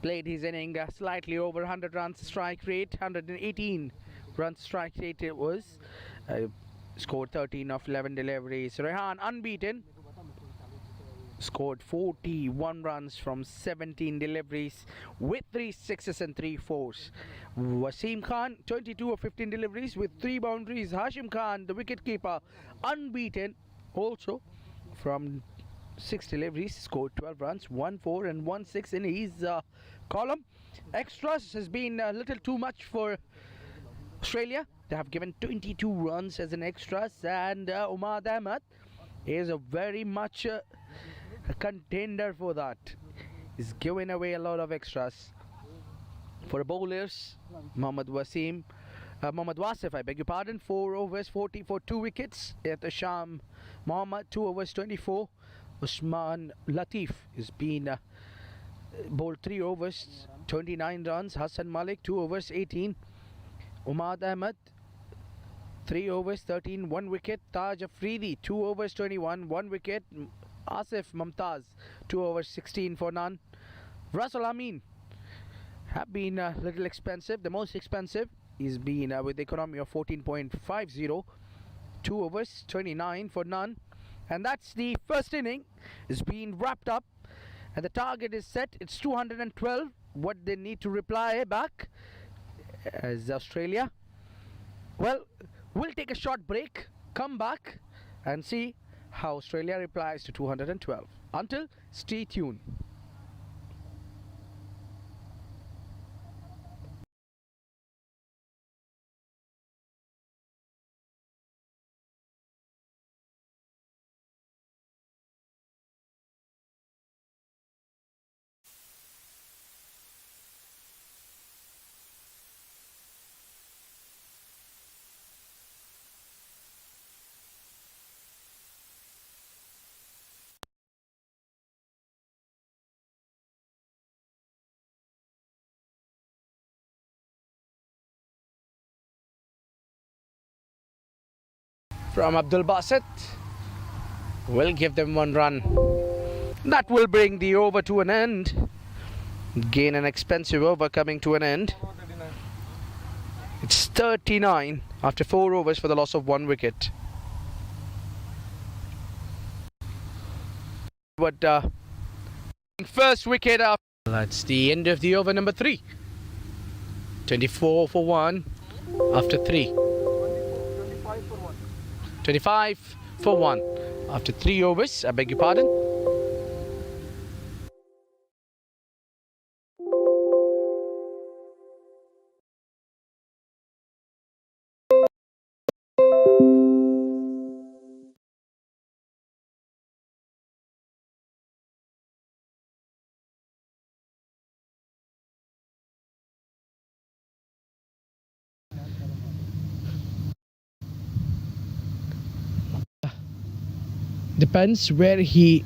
played his inning slightly over 100 runs strike rate, 118 runs strike rate it was. Scored 13 of 11 deliveries. Rehan unbeaten. Scored 41 runs from 17 deliveries with 3 6s and 3 4s. Wasim Khan 22 of 15 deliveries with 3 boundaries. Hashim Khan, the wicketkeeper, unbeaten also from 6 deliveries, scored 12 runs, 1 4 and 1 6 in his column. Extras has been a little too much for Australia. They have given 22 runs as an extras, and Umar Ahmed is a very much a contender for that. He's giving away a lot of extras. For bowlers, Mohammad Wasif, I beg your pardon, 4 overs 40 for 2 wickets. Sham Mohammad 2 overs 24. Usman Latif has been bowled 3 overs 29 runs. Hassan Malik 2 overs 18. Umar Ahmed 3 overs 13, 1 wicket. Taj Afridi 2 overs 21, 1 wicket. Asif Mumtaz 2 overs 16 for none. Russell Amin have been a little expensive. The most expensive is been with the economy of 14.50, 2 overs 29 for none. And that's the first inning. It's been wrapped up and the target is set. It's 212. What they need to reply back as Australia. Well, we'll take a short break, come back and see how Australia replies to 212. Until, stay tuned. from Abdul Basit will give them 1 run. That will bring the over to an end. Gain an expensive over coming to an end. It's 39 after 4 overs for the loss of 1 wicket. But first wicket up. That's the end of the over number 3. 24 for 1 after 3. 25 for 1. 25 for 1 after 3 overs. I beg your pardon. Depends where he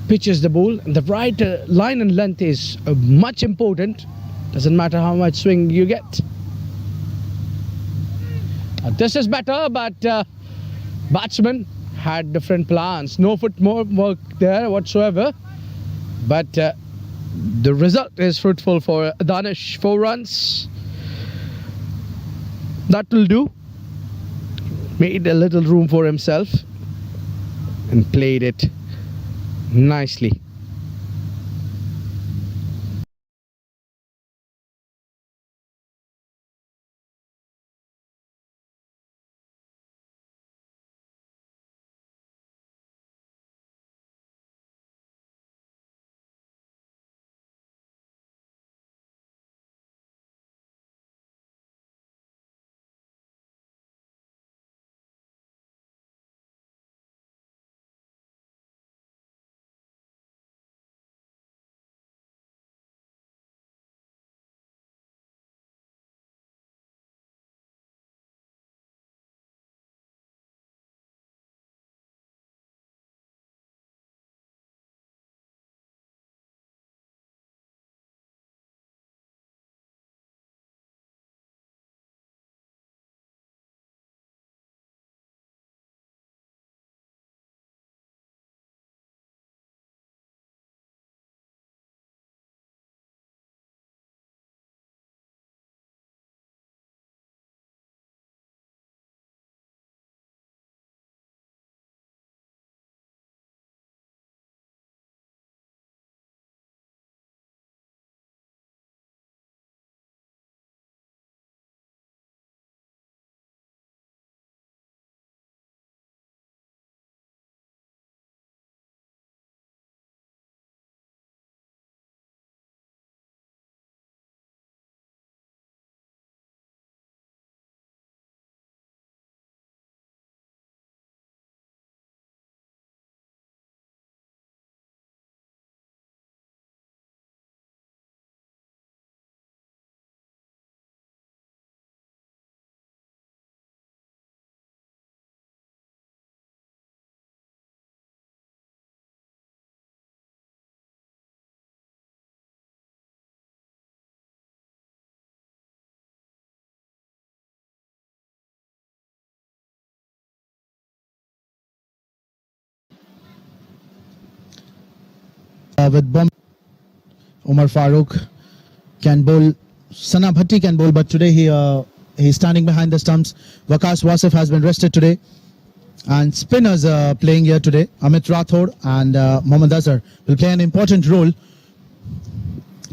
pitches the ball. The right line and length is much important. Doesn't matter how much swing you get. This is better, but batsman had different plans. No foot more work there whatsoever. But the result is fruitful for Danish. 4 runs. That will do. Made a little room for himself and played it nicely. With Bomb, Umar Farooq can bowl, Sana Bhatti can bowl, but today he's standing behind the stumps. Waqas Wasif has been rested today, and spinners are playing here today. Amit Rathod and Mohammad Azhar will play an important role.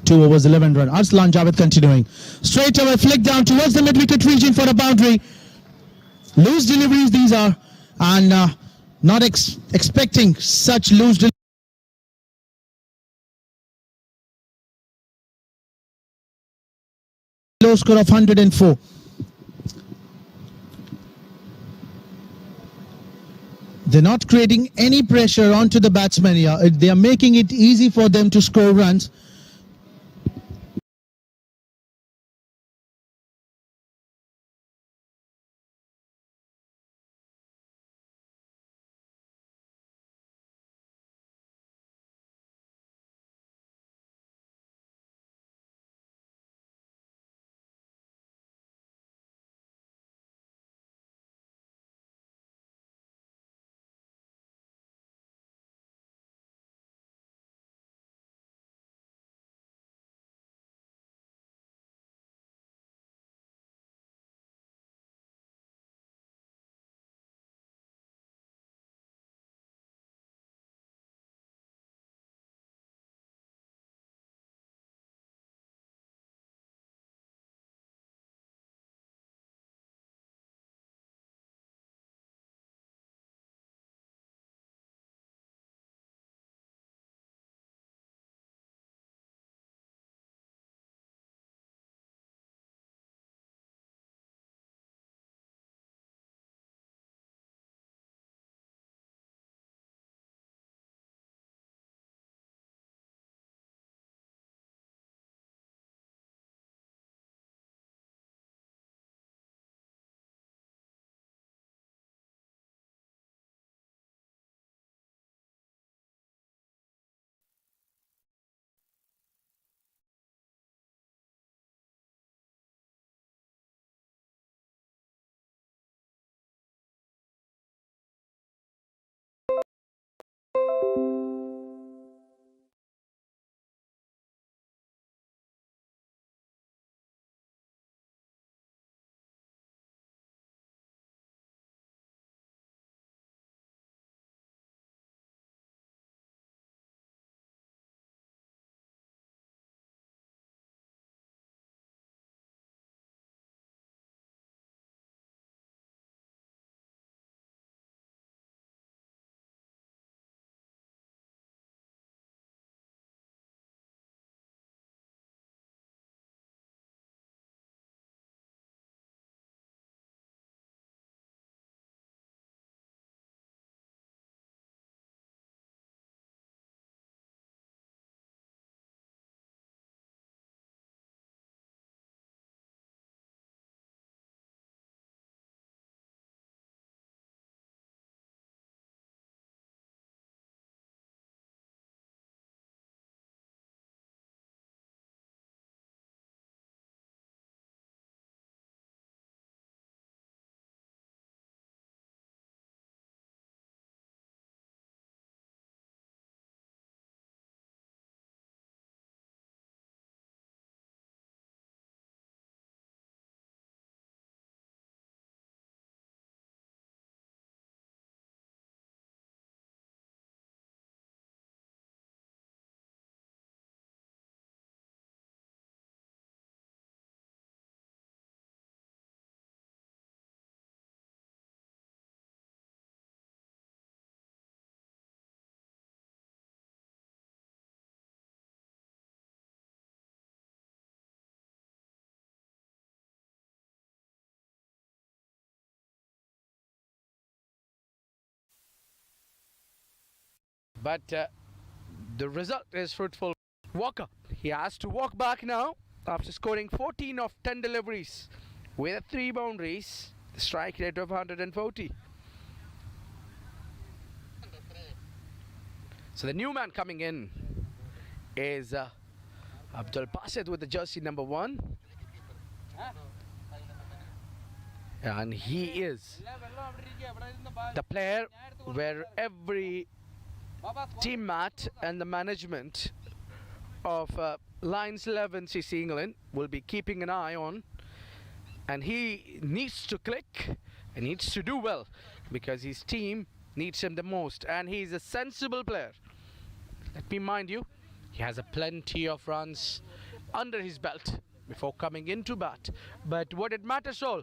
2 overs, 11 run. Arslan Javed continuing. Straight away, flick down towards the mid-wicket region for a boundary. Loose deliveries these are, and not expecting such loose deliveries. Low score of 104. They're not creating any pressure onto the batsmen here. They are making it easy for them to score runs. but the result is fruitful. Walker, he has to walk back now after scoring 14 of 10 deliveries with 3 boundaries, the strike rate of 140. So the new man coming in is Abdul Basit with the jersey number 1. And he is the player where every team mat and the management of Lions 11 CC England will be keeping an eye on, and he needs to click and needs to do well because his team needs him the most, and he's a sensible player. Let me mind you, he has a plenty of runs under his belt before coming into bat, but what it matters all,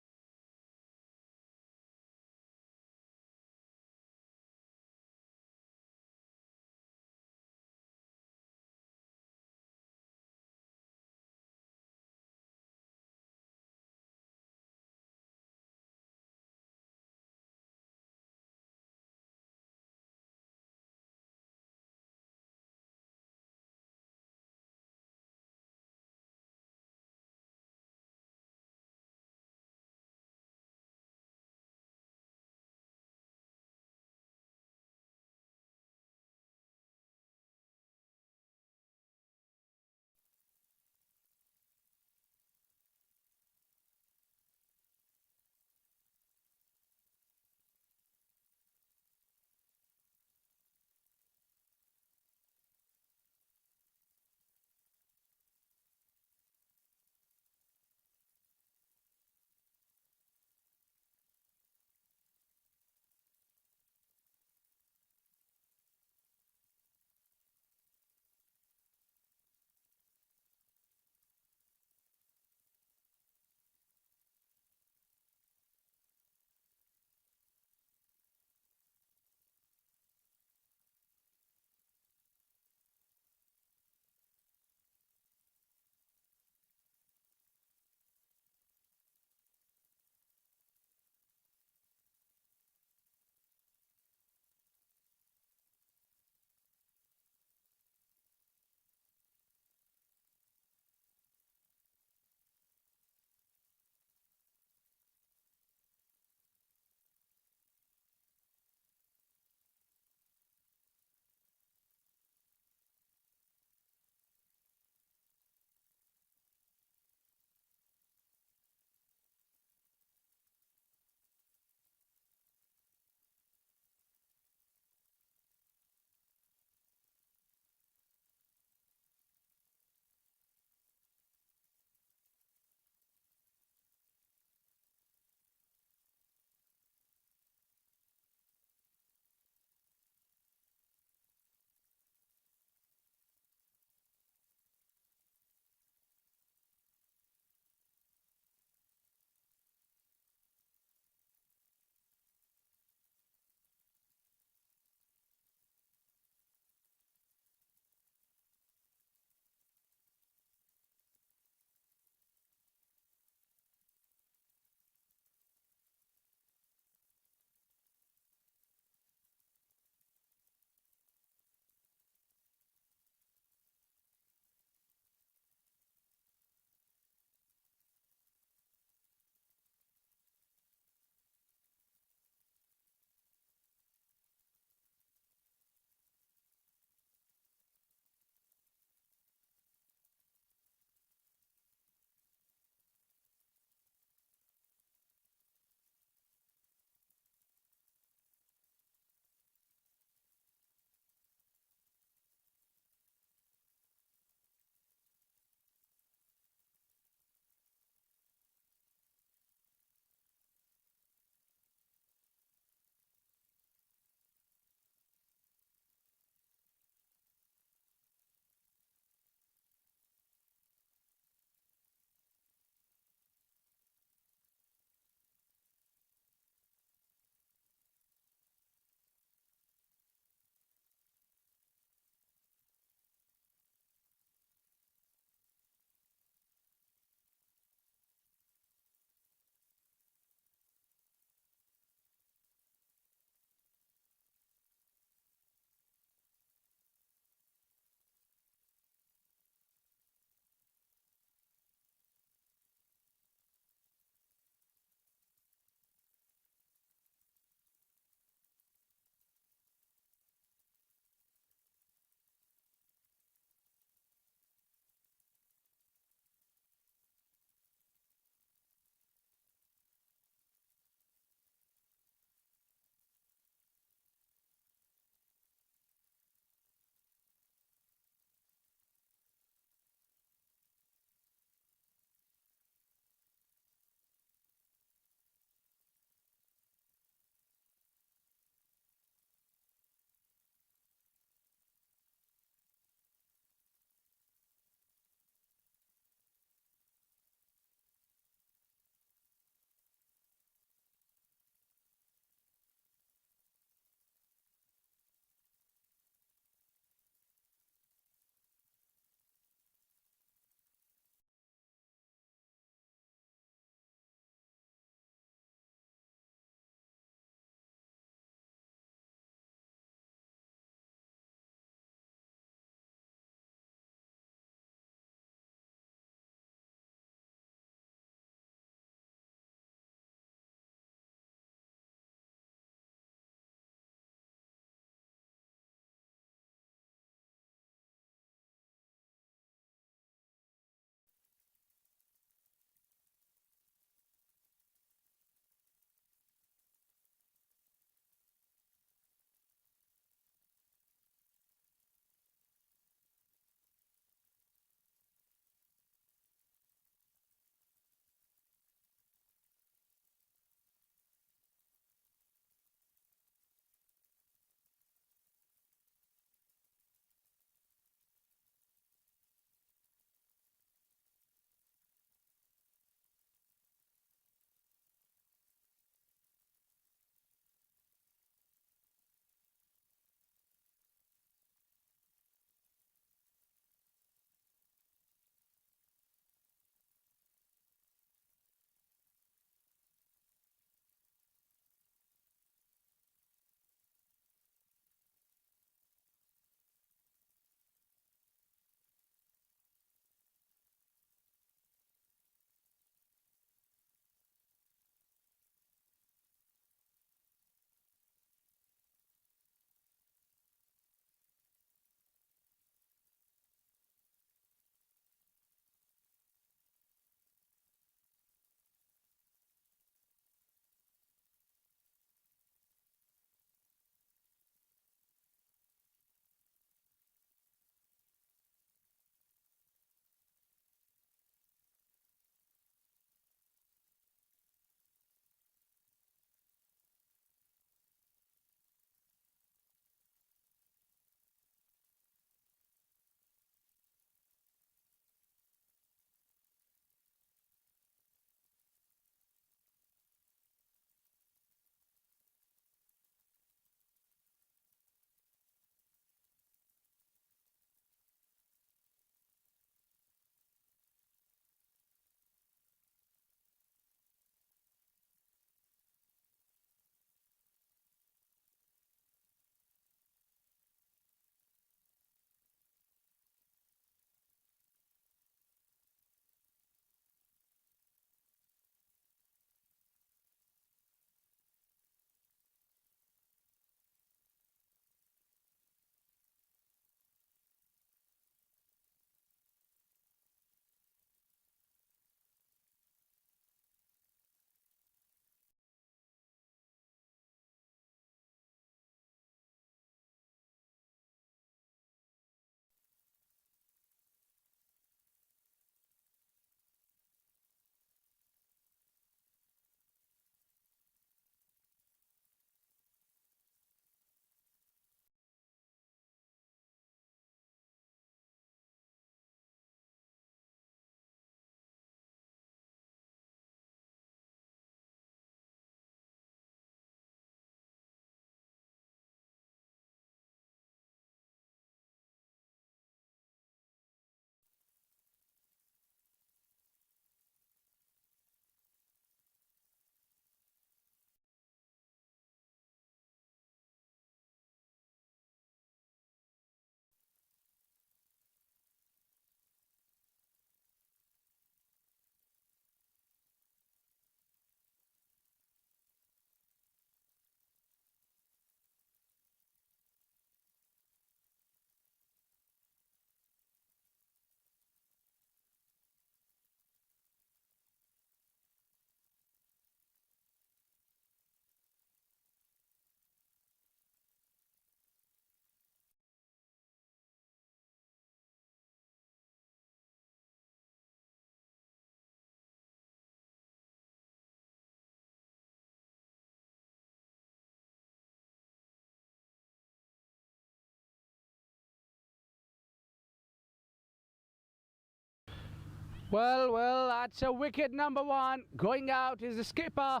Well, that's a wicket number one. Going out is the skipper.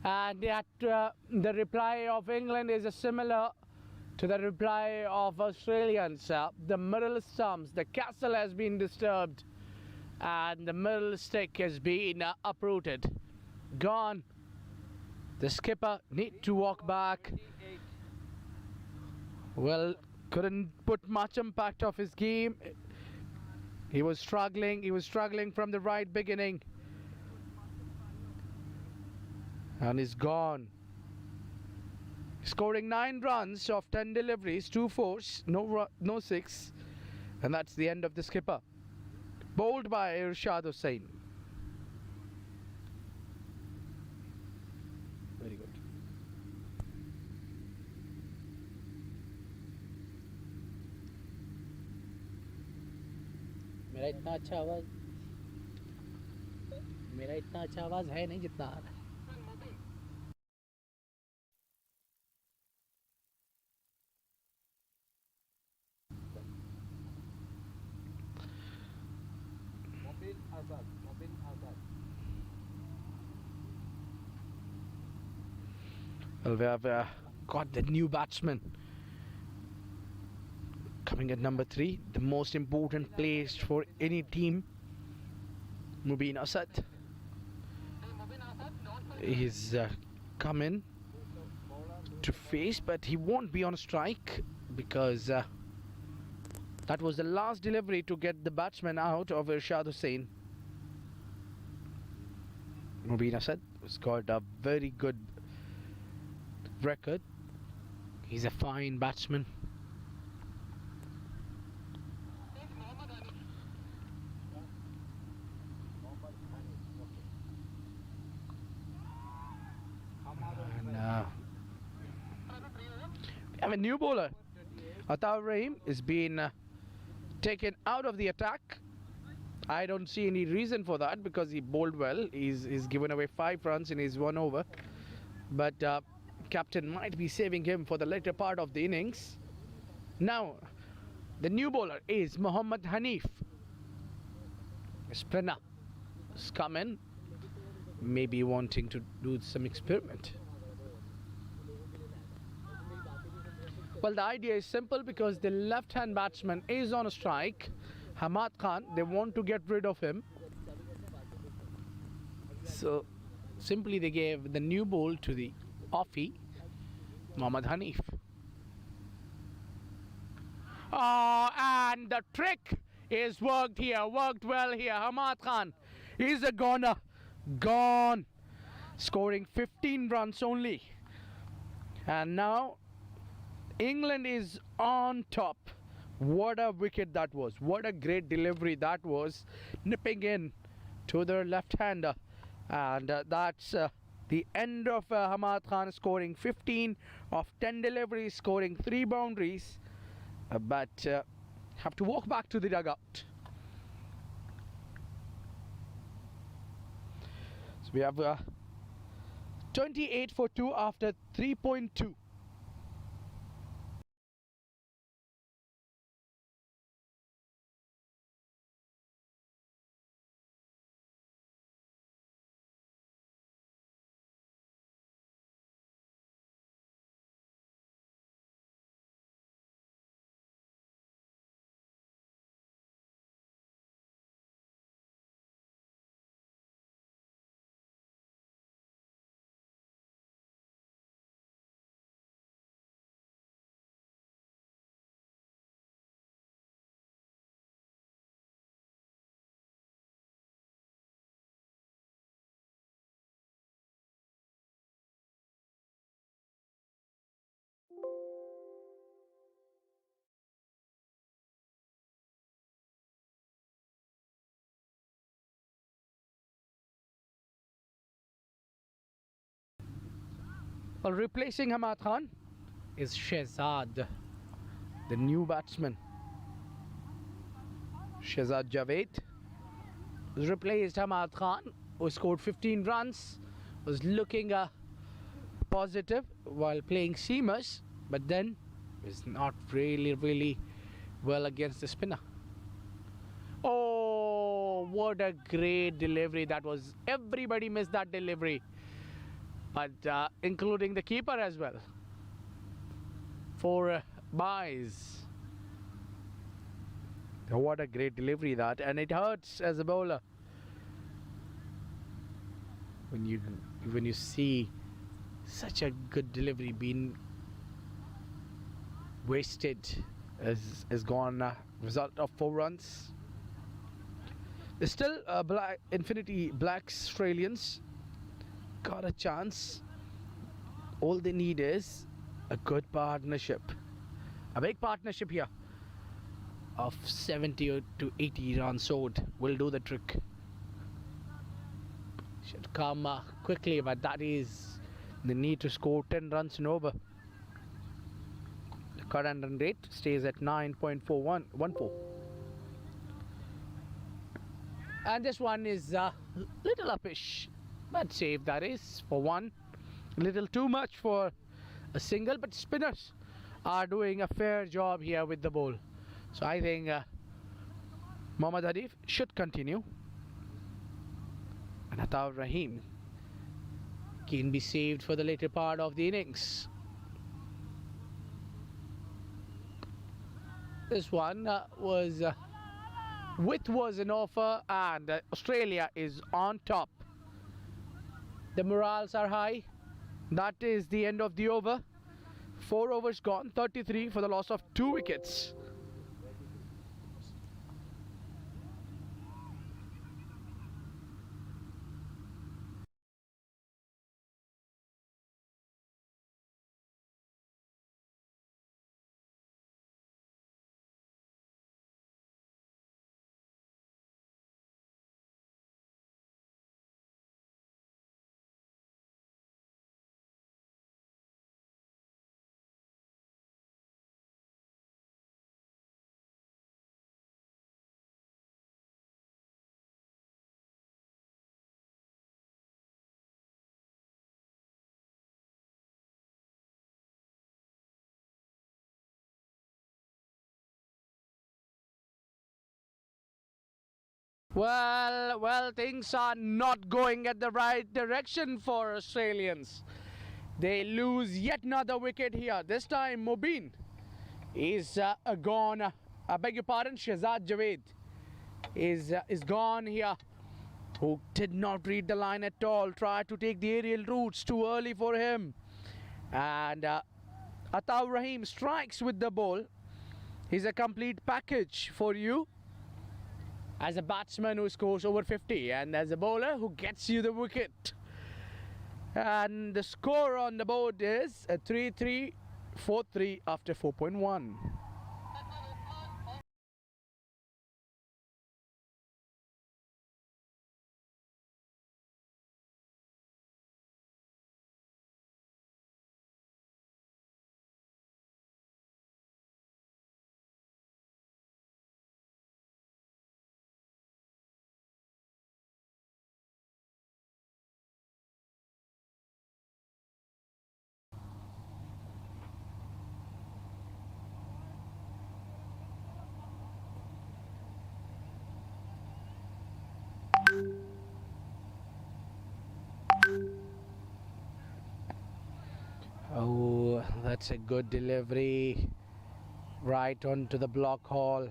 And the reply of England is similar to the reply of Australians. The middle stumps, the castle has been disturbed. And the middle stick has been uprooted. Gone. The skipper need to walk back. Well, couldn't put much impact of his game. He was struggling from the right beginning. And he's gone. Scoring 9 runs of 10 deliveries, 2 fours, no 6. And that's the end of the skipper. Bowled by Irshad Hussain. Very good. मेरा इतना अच्छा आवाज है नहीं जितना आ रहा है. Well, we have got the new batsman coming at number 3, the most important place for any team, Mubin Asad. He's come in to face, but he won't be on strike because that was the last delivery to get the batsman out of Irshad Hussain. Mubin Asad has got a very good record. He's a fine batsman. And we have a new bowler. Ataur Rahim is being taken out of the attack. I don't see any reason for that because he bowled well. He's given away 5 runs in his 1 over. But captain might be saving him for the later part of the innings. Now, the new bowler is Mohammad Hanif. Spinner has come in, maybe wanting to do some experiment. Well, the idea is simple because the left-hand batsman is on a strike. Hamad Khan, they want to get rid of him. So, simply they gave the new ball to the offie, Mohammad Hanif. Oh, and the trick is worked well here. Hamad Khan is a goner. Gone. Scoring 15 runs only. And now England is on top. What a wicket that was. What a great delivery that was. Nipping in to their left-hander. And that's the end of Hamad Khan scoring 15 of 10 deliveries, scoring 3 boundaries. But have to walk back to the dugout. So we have 28 for 2 after 3.2. Well, replacing Hamad Khan is Shehzad, the new batsman. Shehzad Javed has replaced Hamad Khan, who scored 15 runs, was looking positive while playing seamers, but then is not really well against the spinner. Oh, what a great delivery that was. Everybody missed that delivery, but including the keeper as well. 4 byes. What a great delivery that, and it hurts as a bowler when you see such a good delivery being wasted as gone. Result of 4 runs. There's still Infinity Black Australians got a chance. All they need is a good partnership, a big partnership here of 70 to 80 runs odd will do the trick. Should come quickly, but that is the need to score 10 runs and over. The current run rate stays at 9.4114. And this one is little uppish, but safe that is for 1. A little too much for a single, but spinners are doing a fair job here with the ball. So I think Mohammad Hadif should continue. And Ataur Rahim can be saved for the later part of the innings. This one was width was an offer, and Australia is on top. The morals are high. That is the end of the over. 4 overs gone, 33 for the loss of 2 wickets. Well, things are not going at the right direction for Australians. They lose yet another wicket here. This time Mobeen is gone. I beg your pardon, Shehzad Javed is gone here, who did not read the line at all, tried to take the aerial routes too early for him. And Ataur Rahim strikes with the ball. He's a complete package for you as a batsman who scores over 50, and as a bowler who gets you the wicket. And the score on the board is a 3-3-4-3 after 4.1. Oh, that's a good delivery right onto the block hole.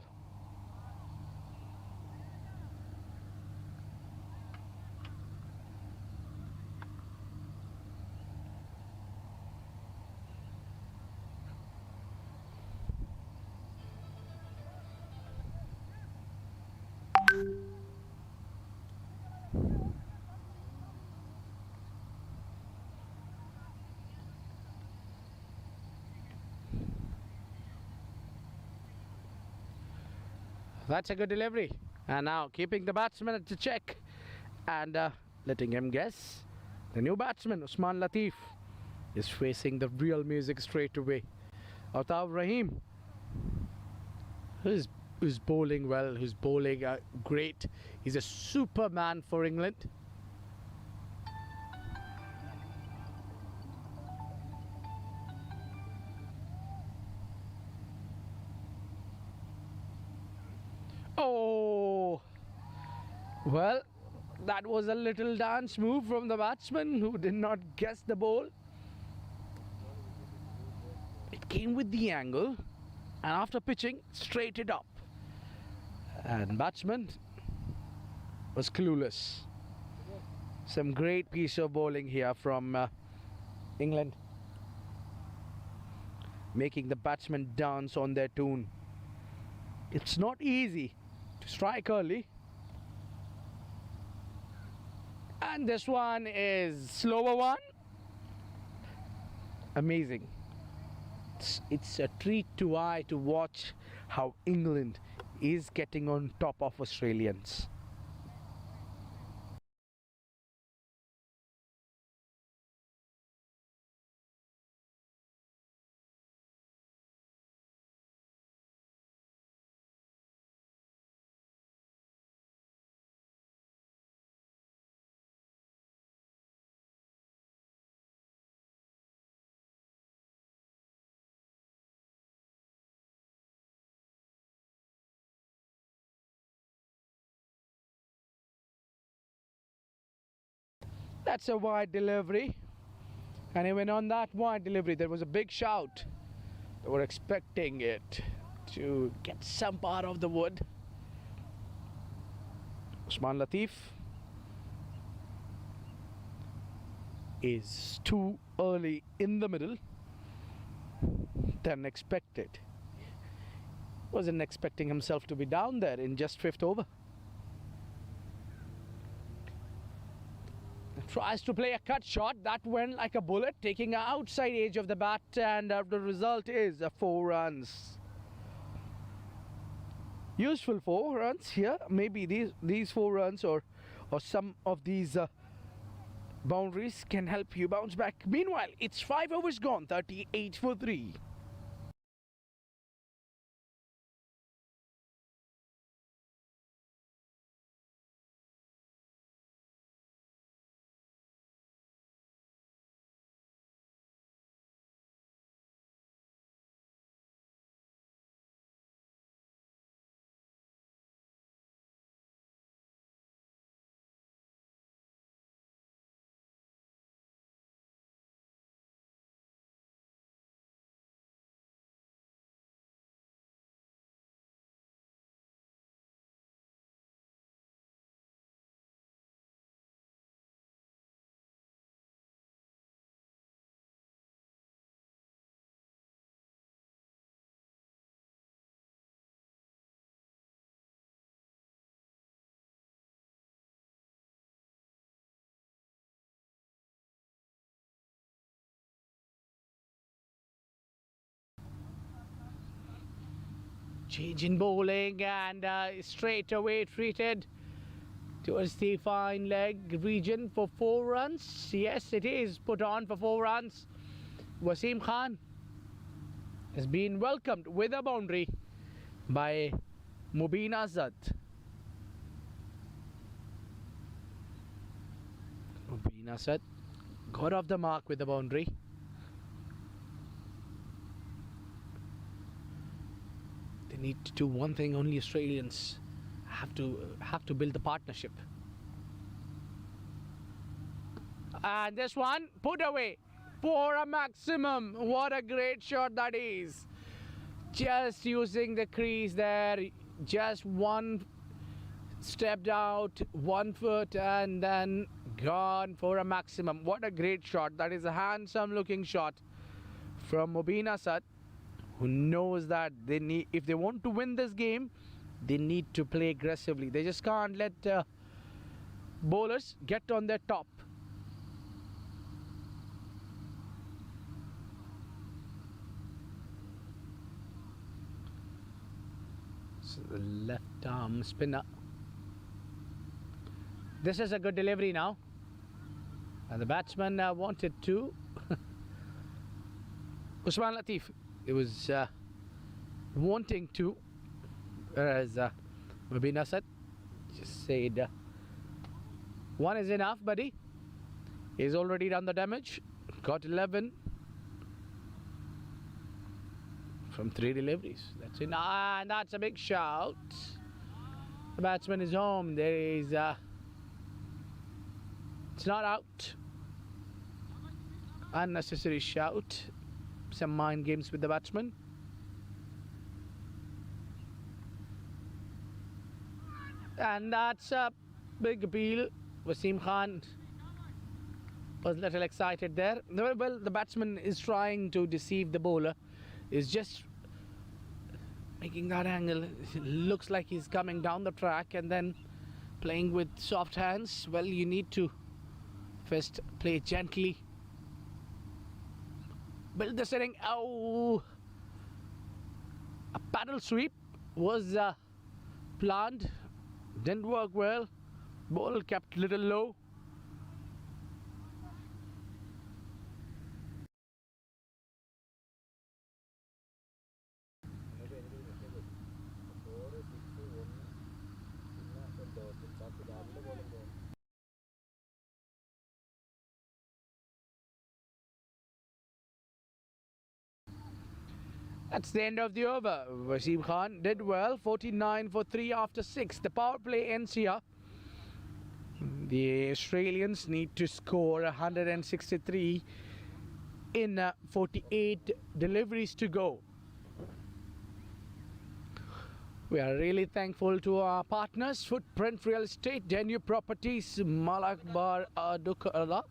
That's a good delivery. And now keeping the batsman at the check and letting him guess. The new batsman, Usman Latif, is facing the real music straight away. Ataur Rahim, who's bowling well, who's bowling great. He's a superman for England. Oh, Well, that was a little dance move from the batsman who did not guess the ball. It came with the angle, and after pitching, straight it up. And batsman was clueless. Some great piece of bowling here from England, making the batsmen dance on their tune. It's not easy to strike early. And this one is slower one. Amazing. It's a treat to eye to watch how England is getting on top of Australians. That's a wide delivery. And even on that wide delivery, there was a big shout. They were expecting it to get some part of the wood. Usman Latif is too early in the middle than expected. Wasn't expecting himself to be down there in just fifth over. Tries to play a cut shot that went like a bullet, taking the outside edge of the bat, and the result is 4 runs. Useful 4 runs here. Maybe these 4 runs or some of these boundaries can help you bounce back. Meanwhile, it's 5 overs gone, 38 for 3. Change in bowling, and straight away treated towards the fine leg region for 4 runs. Yes, it is put on for 4 runs. Wasim Khan has been welcomed with a boundary by Mubin Azad. Mubin Azad got off the mark with the boundary. They need to do one thing only Australians have to build the partnership. And this one put away for a maximum. What a great shot that is. Just using the crease there, just one stepped out, 1 foot, and then gone for a maximum. What a great shot. That is a handsome looking shot from Mubin Azad, who knows that they need, if they want to win this game, they need to play aggressively. They just can't let bowlers get on their top. So the left arm spinner. This is a good delivery now. And the batsman wanted to. Usman Latif, it was wanting to, whereas Mubin Azad just said, 1 is enough, buddy. He's already done the damage. Got 11 from 3 deliveries. That's enough, and that's a big shout. The batsman is home. There is it's not out. Unnecessary shout. Some mind games with the batsman. And that's a big appeal. Wasim Khan was a little excited there. Well, the batsman is trying to deceive the bowler. Is just making that angle. It looks like he's coming down the track and then playing with soft hands. Well, you need to first play gently. Build the setting. Oh, a paddle sweep was planned. Didn't work well. Ball kept a little low. That's the end of the over. Wasim Khan did well. 49 for 3 after 6. The power play ends here. The Australians need to score 163 in 48 deliveries to go. We are really thankful to our partners, Footprint Real Estate, Denu Properties, Malakbar Dukala,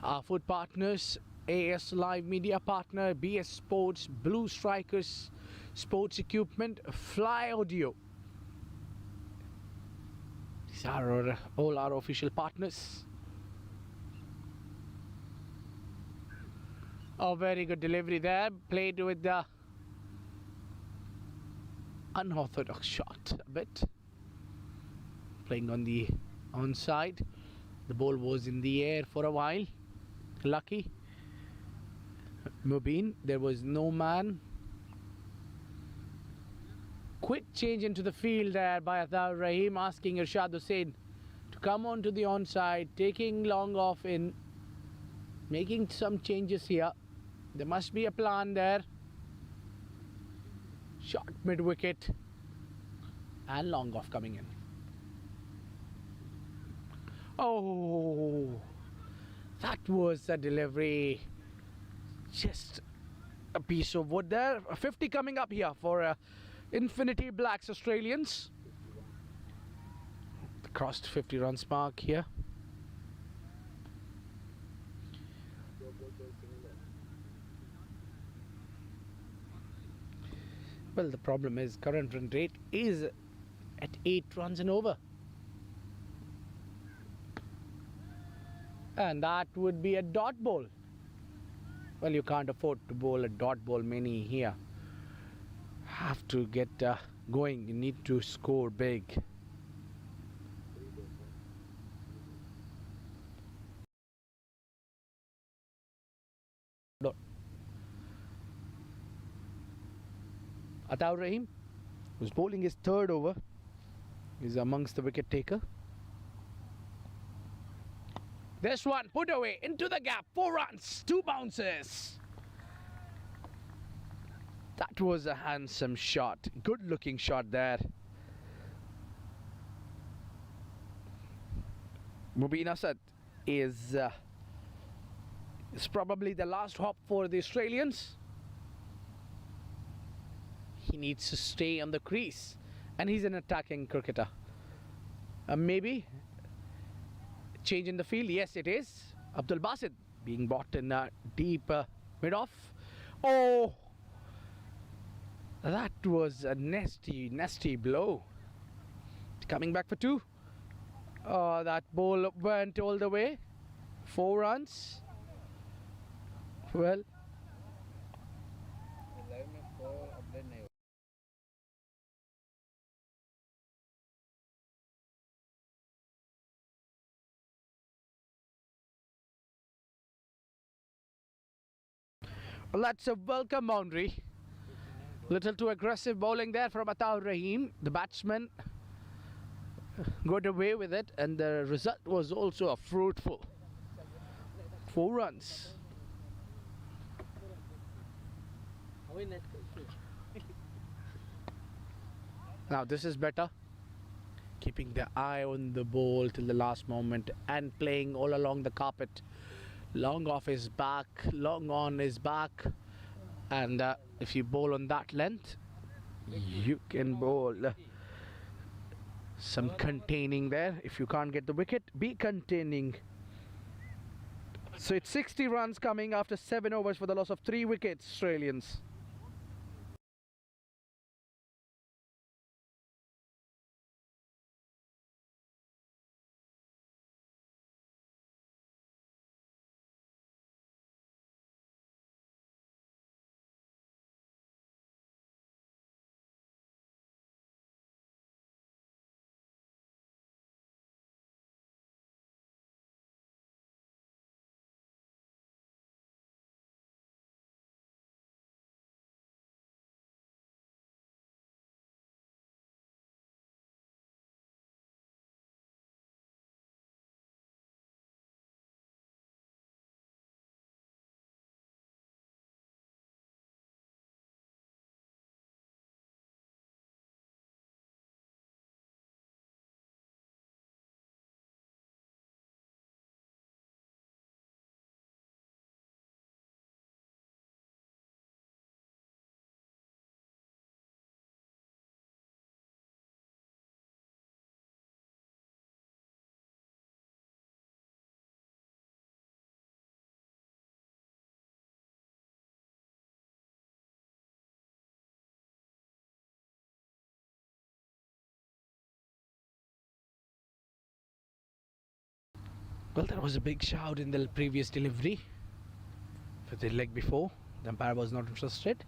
our food partners, AS Live Media Partner, BS Sports, Blue Strikers, Sports Equipment, Fly Audio. These are all our official partners. Oh, very good delivery there. Played with the unorthodox shot a bit. Playing on the onside. The ball was in the air for a while. Lucky. Mubin, there was no man. Quick change into the field there by Ataur Rahim, asking Irshad Hussain to come on to the onside, taking long off in, making some changes here. There must be a plan there. Shot mid wicket and long off coming in. Oh, that was a delivery. Just a piece of wood there. A 50 coming up here for Infinity Blacks Australians. Crossed 50 runs mark here. Well, the problem is current run rate is at 8 runs and over. And that would be a dot ball. Well, you can't afford to bowl a dot ball many here. Have to get going. You need to score big. Ataur Rahim, who's bowling his third over, is amongst the wicket taker. This one put away into the gap. 4 runs, 2 bounces. That was a handsome shot. Good looking shot there. Mubin Asad is probably the last hop for the Australians. He needs to stay on the crease, and he's an attacking cricketer. Maybe change in the field. Yes, it is. Abdul Basit being brought in deep mid-off. Oh, that was a nasty blow. Coming back for 2. Oh, that ball went all the way. 4 runs. Well, that's a welcome boundary. Little too aggressive bowling there from Ataur Rahim. The batsman got away with it, and the result was also a fruitful 4 runs. Now this is better. keeping their eye on the ball till the last moment and playing all along the carpet, long off his back, long on his back. And if you bowl on that length, you can bowl some containing there. If you can't get the wicket, be containing. So it's 60 runs coming after 7 overs for the loss of 3 wickets, Australians. Well, there was a big shout in the previous delivery for the leg before. The umpire was not interested.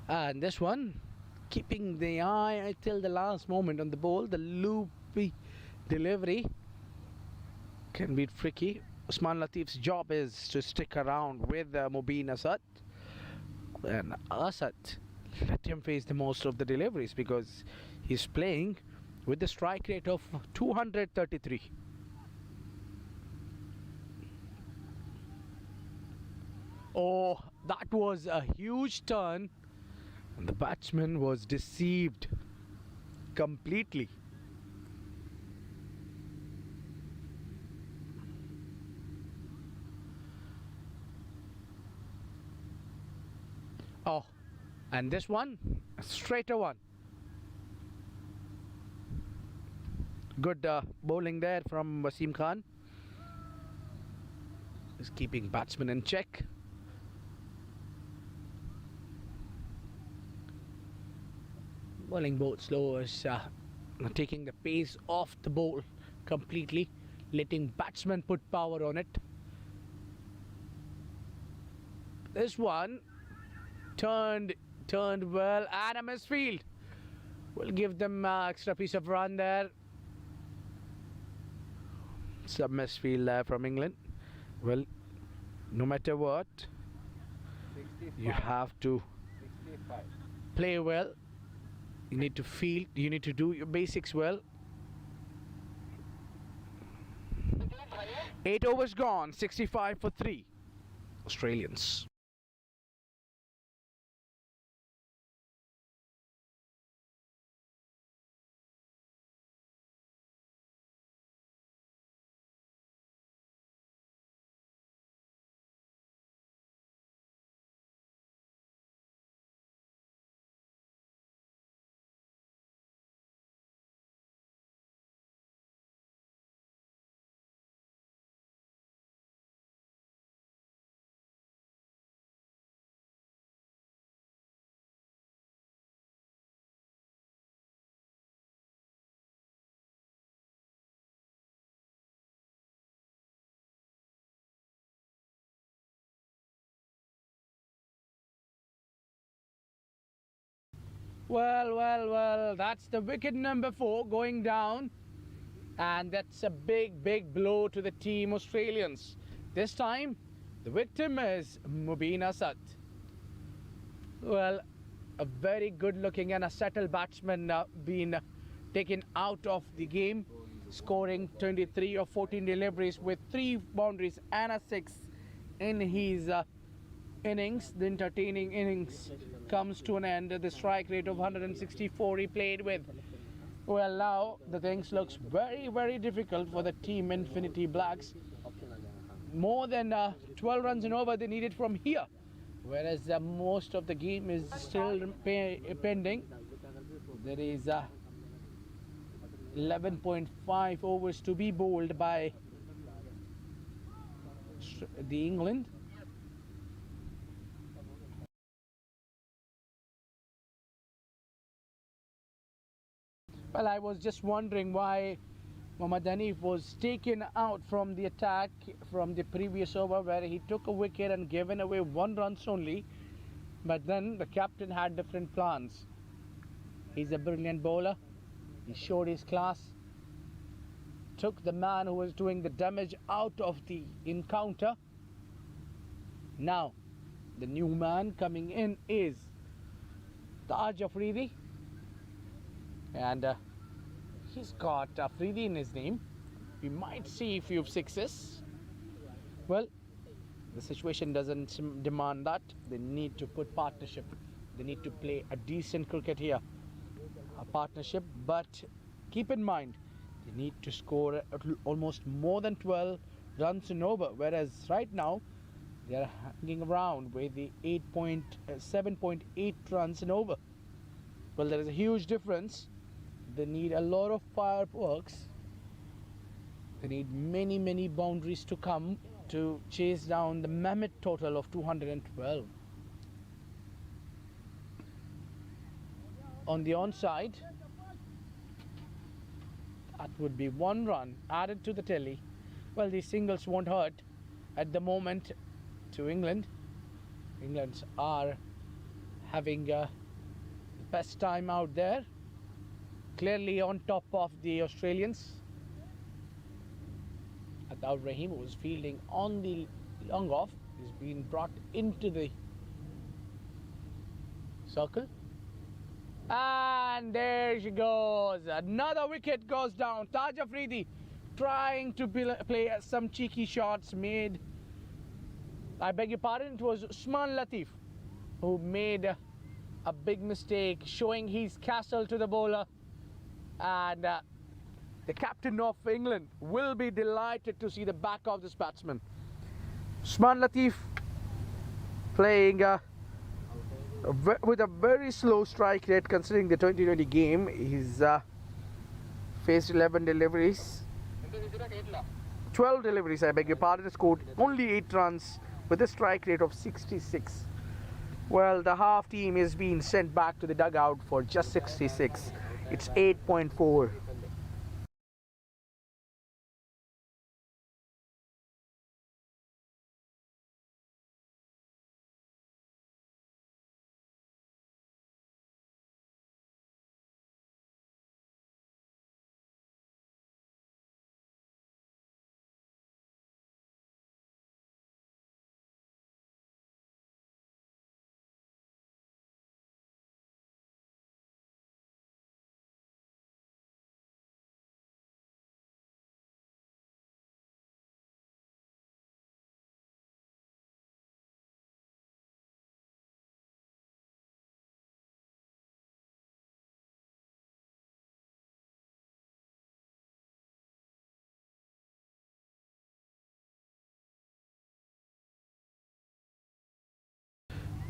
And this one, keeping the eye till the last moment on the ball, the loopy delivery can be tricky. Usman Latif's job is to stick around with Mubin Asad. And Asad, let him face the most of the deliveries because he's playing with the strike rate of 233. Oh, that was a huge turn, and the batsman was deceived completely. Oh, and this one, a straighter one. Good bowling there from Wasim Khan. Is keeping batsman in check. Bowling both slow is taking the pace off the ball completely, letting batsmen put power on it. This one turned well, and a misfield will give them extra piece of run there. Some misfield there from England. Well, no matter what, 65. you have to 65. play well. You need to field, you need to do your basics well. 8 overs gone, 65 for 3 Australians. Well, that's the wicket number 4 going down, and that's a big blow to the team Australians. This time the victim is Mubin Asad. Well, a very good looking and a settled batsman being taken out of the game, scoring 23 of 14 deliveries with 3 boundaries and a 6 in his innings. The entertaining innings comes to an end. The strike rate of 164 he played with. Well, now the things looks very, very difficult for the team Infinity Blacks. More than 12 runs and over they needed from here, whereas most of the game is still pending. There is 11.5 overs to be bowled by the England. Well, I was just wondering why Mohammad Hanif was taken out from the attack from the previous over, where he took a wicket and given away 1 runs only. But then the captain had different plans. He's a brilliant bowler. He showed his class. Took the man who was doing the damage out of the encounter. Now, the new man coming in is Taj Afridi. And he's got Afridi in his name. We might see a few sixes. Well, the situation doesn't demand that. They need to put partnership. They need to play a decent cricket here. A partnership, but keep in mind, they need to score almost more than 12 runs and over. Whereas right now, they are hanging around with the 7.8 runs and over. Well, there is a huge difference. They need a lot of fireworks. They need many boundaries to come to chase down the mammoth total of 212. On the onside, that would be 1 run added to the tally. Well, these singles won't hurt at the moment to England. England are having the best time out there, clearly on top of the Australians. Ataur Rahim, who was fielding on the long off, is being brought into the circle. And there she goes. Another wicket goes down. Taj Afridi trying to play some cheeky shots made. I beg your pardon, it was Usman Latif who made a big mistake, showing his castle to the bowler. And the captain of England will be delighted to see the back of this batsman. Usman Latif playing with a very slow strike rate considering the 2020 game. He's faced 11 deliveries. 12 deliveries, I beg your pardon, scored only 8 runs with a strike rate of 66. Well, the half team is being sent back to the dugout for just 66. It's 8.4.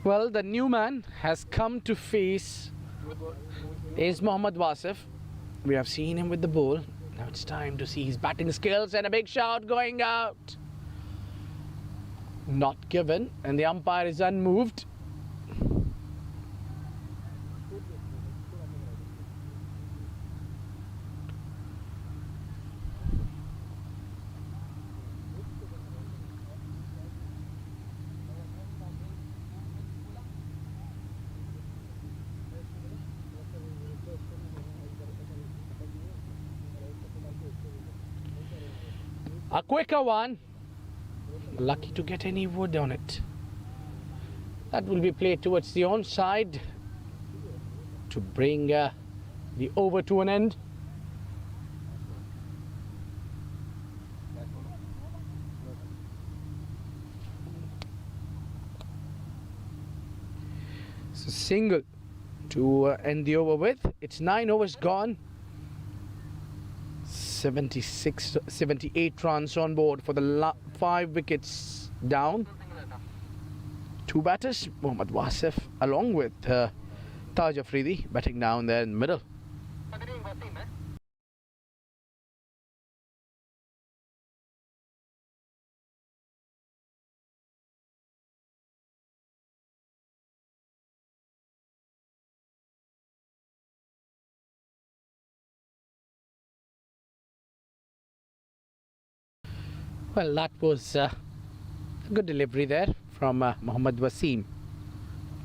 Well, the new man has come to face is Mohammad Wasif. We have seen him with the ball. Now it's time to see his batting skills, and a big shot going out. Not given, and the umpire is unmoved. A quicker one. Lucky to get any wood on it. That will be played towards the onside to bring the over to an end. So single to end the over with. It's 9 overs gone. 78 runs on board for the 5 wickets down. 2 batters, Mohammad Wasif along with Taj Afridi batting down there in the middle. Well, that was a good delivery there from Mohammad Wasim.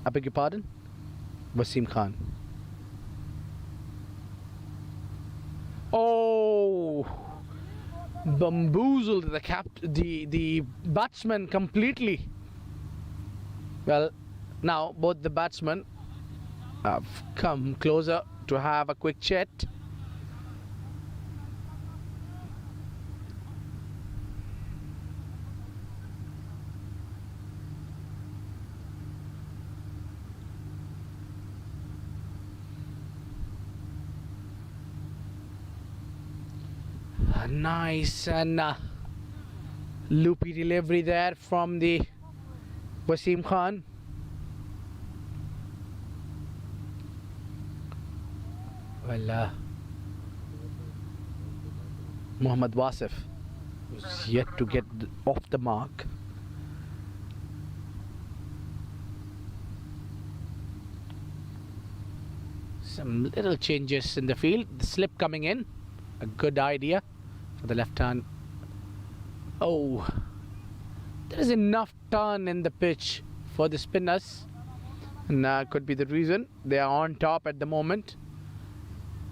I beg your pardon? Wasim Khan. Oh, bamboozled the batsman completely. Well, now both the batsmen have come closer to have a quick chat. Nice and loopy delivery there from the Wasim Khan. Well, Mohammad Wasif was yet to get off the mark. Some little changes in the field. The slip coming in, a good idea for the left hand. Oh, there is enough turn in the pitch for the spinners, and could be the reason they are on top at the moment.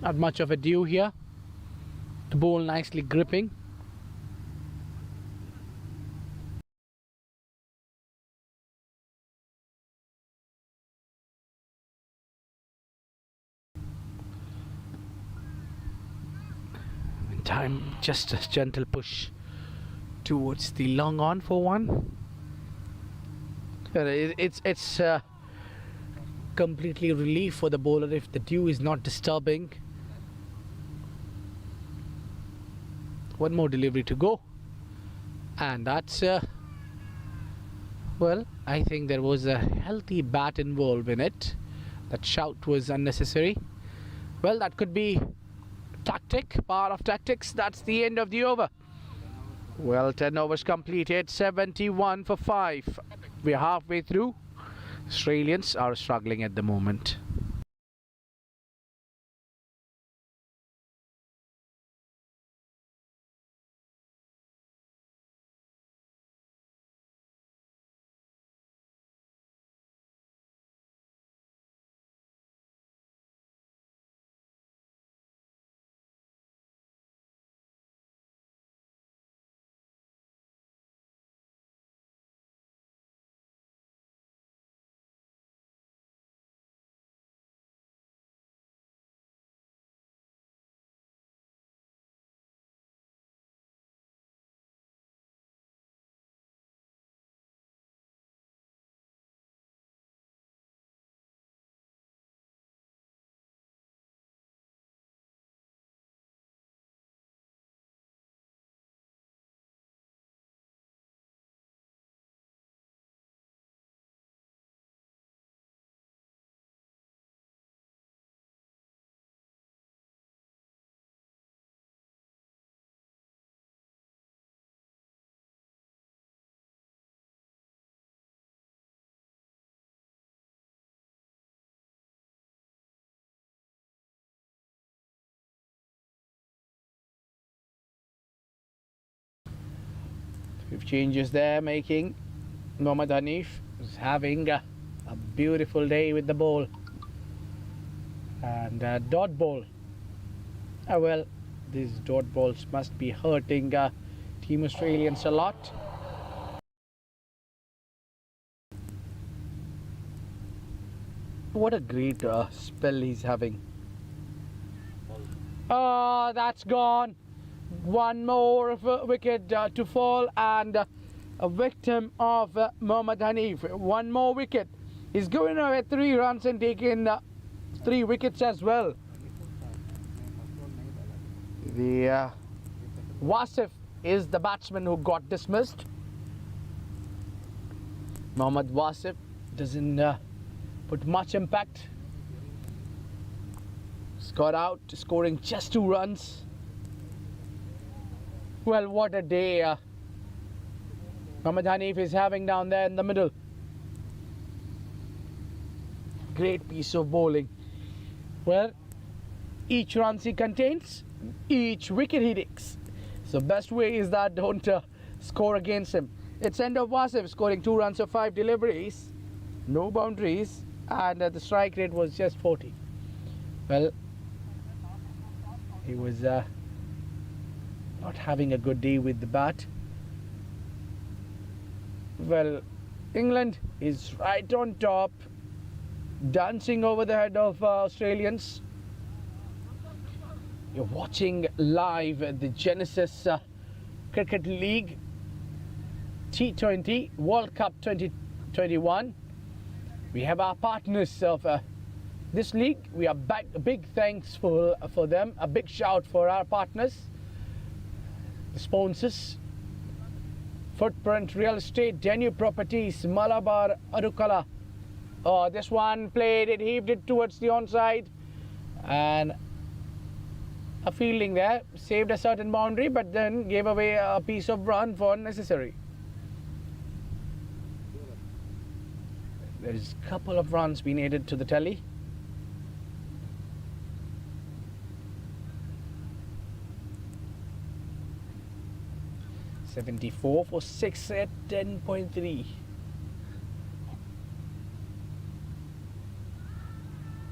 Not much of a dew here. The ball nicely gripping. Time, just a gentle push towards the long on for one. It's completely relief for the bowler if the dew is not disturbing. One more delivery to go, and that's well, I think there was a healthy bat involved in it. That shout was unnecessary. Well, that could be tactic, part of tactics. That's the end of the over. Well, 10 overs completed, 71 for 5. We're halfway through. Australians are struggling at the moment. With changes there making, Mohammad Hanif is having a beautiful day with the ball. And dot ball. Well, these dot balls must be hurting Team Australians a lot. What a great spell he's having. Oh, that's gone. One more wicket to fall, and a victim of Mohammad Hanif. One more wicket. He's going away 3 runs and taking 3 wickets as well. The Wasif is the batsman who got dismissed. Mohammad Wasif doesn't put much impact. Got out, scoring just 2 runs. Well, what a day Mohammad Hanif is having down there in the middle. Great piece of bowling. Well, each run he contains, each wicket he takes. So best way is that don't score against him. It's end of Wasif scoring 2 runs of 5 deliveries, no boundaries, and the strike rate was just 40. Well, he was not having a good day with the bat. Well, England is right on top, dancing over the head of Australians. You're watching live the Genesis Cricket League T20 World Cup 2021. We have our partners of this league. We are back. A big thanks for them. A big shout for our partners, the sponsors: Footprint Real Estate, Danube Properties, Malabar Adukala. Oh, this one played it, heaved it towards the onside, and a fielding there saved a certain boundary, but then gave away a piece of run for unnecessary. There is a couple of runs being added to the tally. .74 for 6 at 10.3.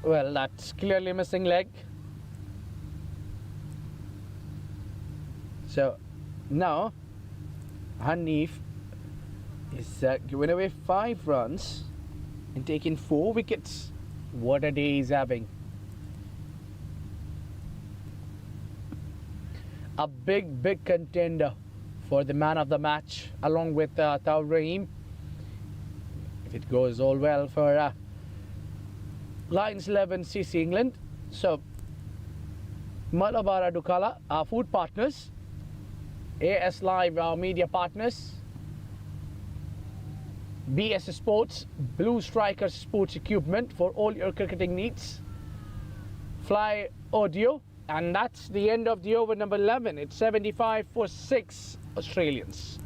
Well, that's clearly missing leg. So now Hanif is giving away 5 runs and taking 4 wickets. What a day he's having. A big contender for the man of the match, along with Taur Rahim, if it goes all well for Lions 11 CC England. So Malabar Adukala, our food partners, AS Live, our media partners, BS Sports, Blue Strikers Sports Equipment for all your cricketing needs, Fly Audio, and that's the end of the over number 11. It's 75 for 6 Australians.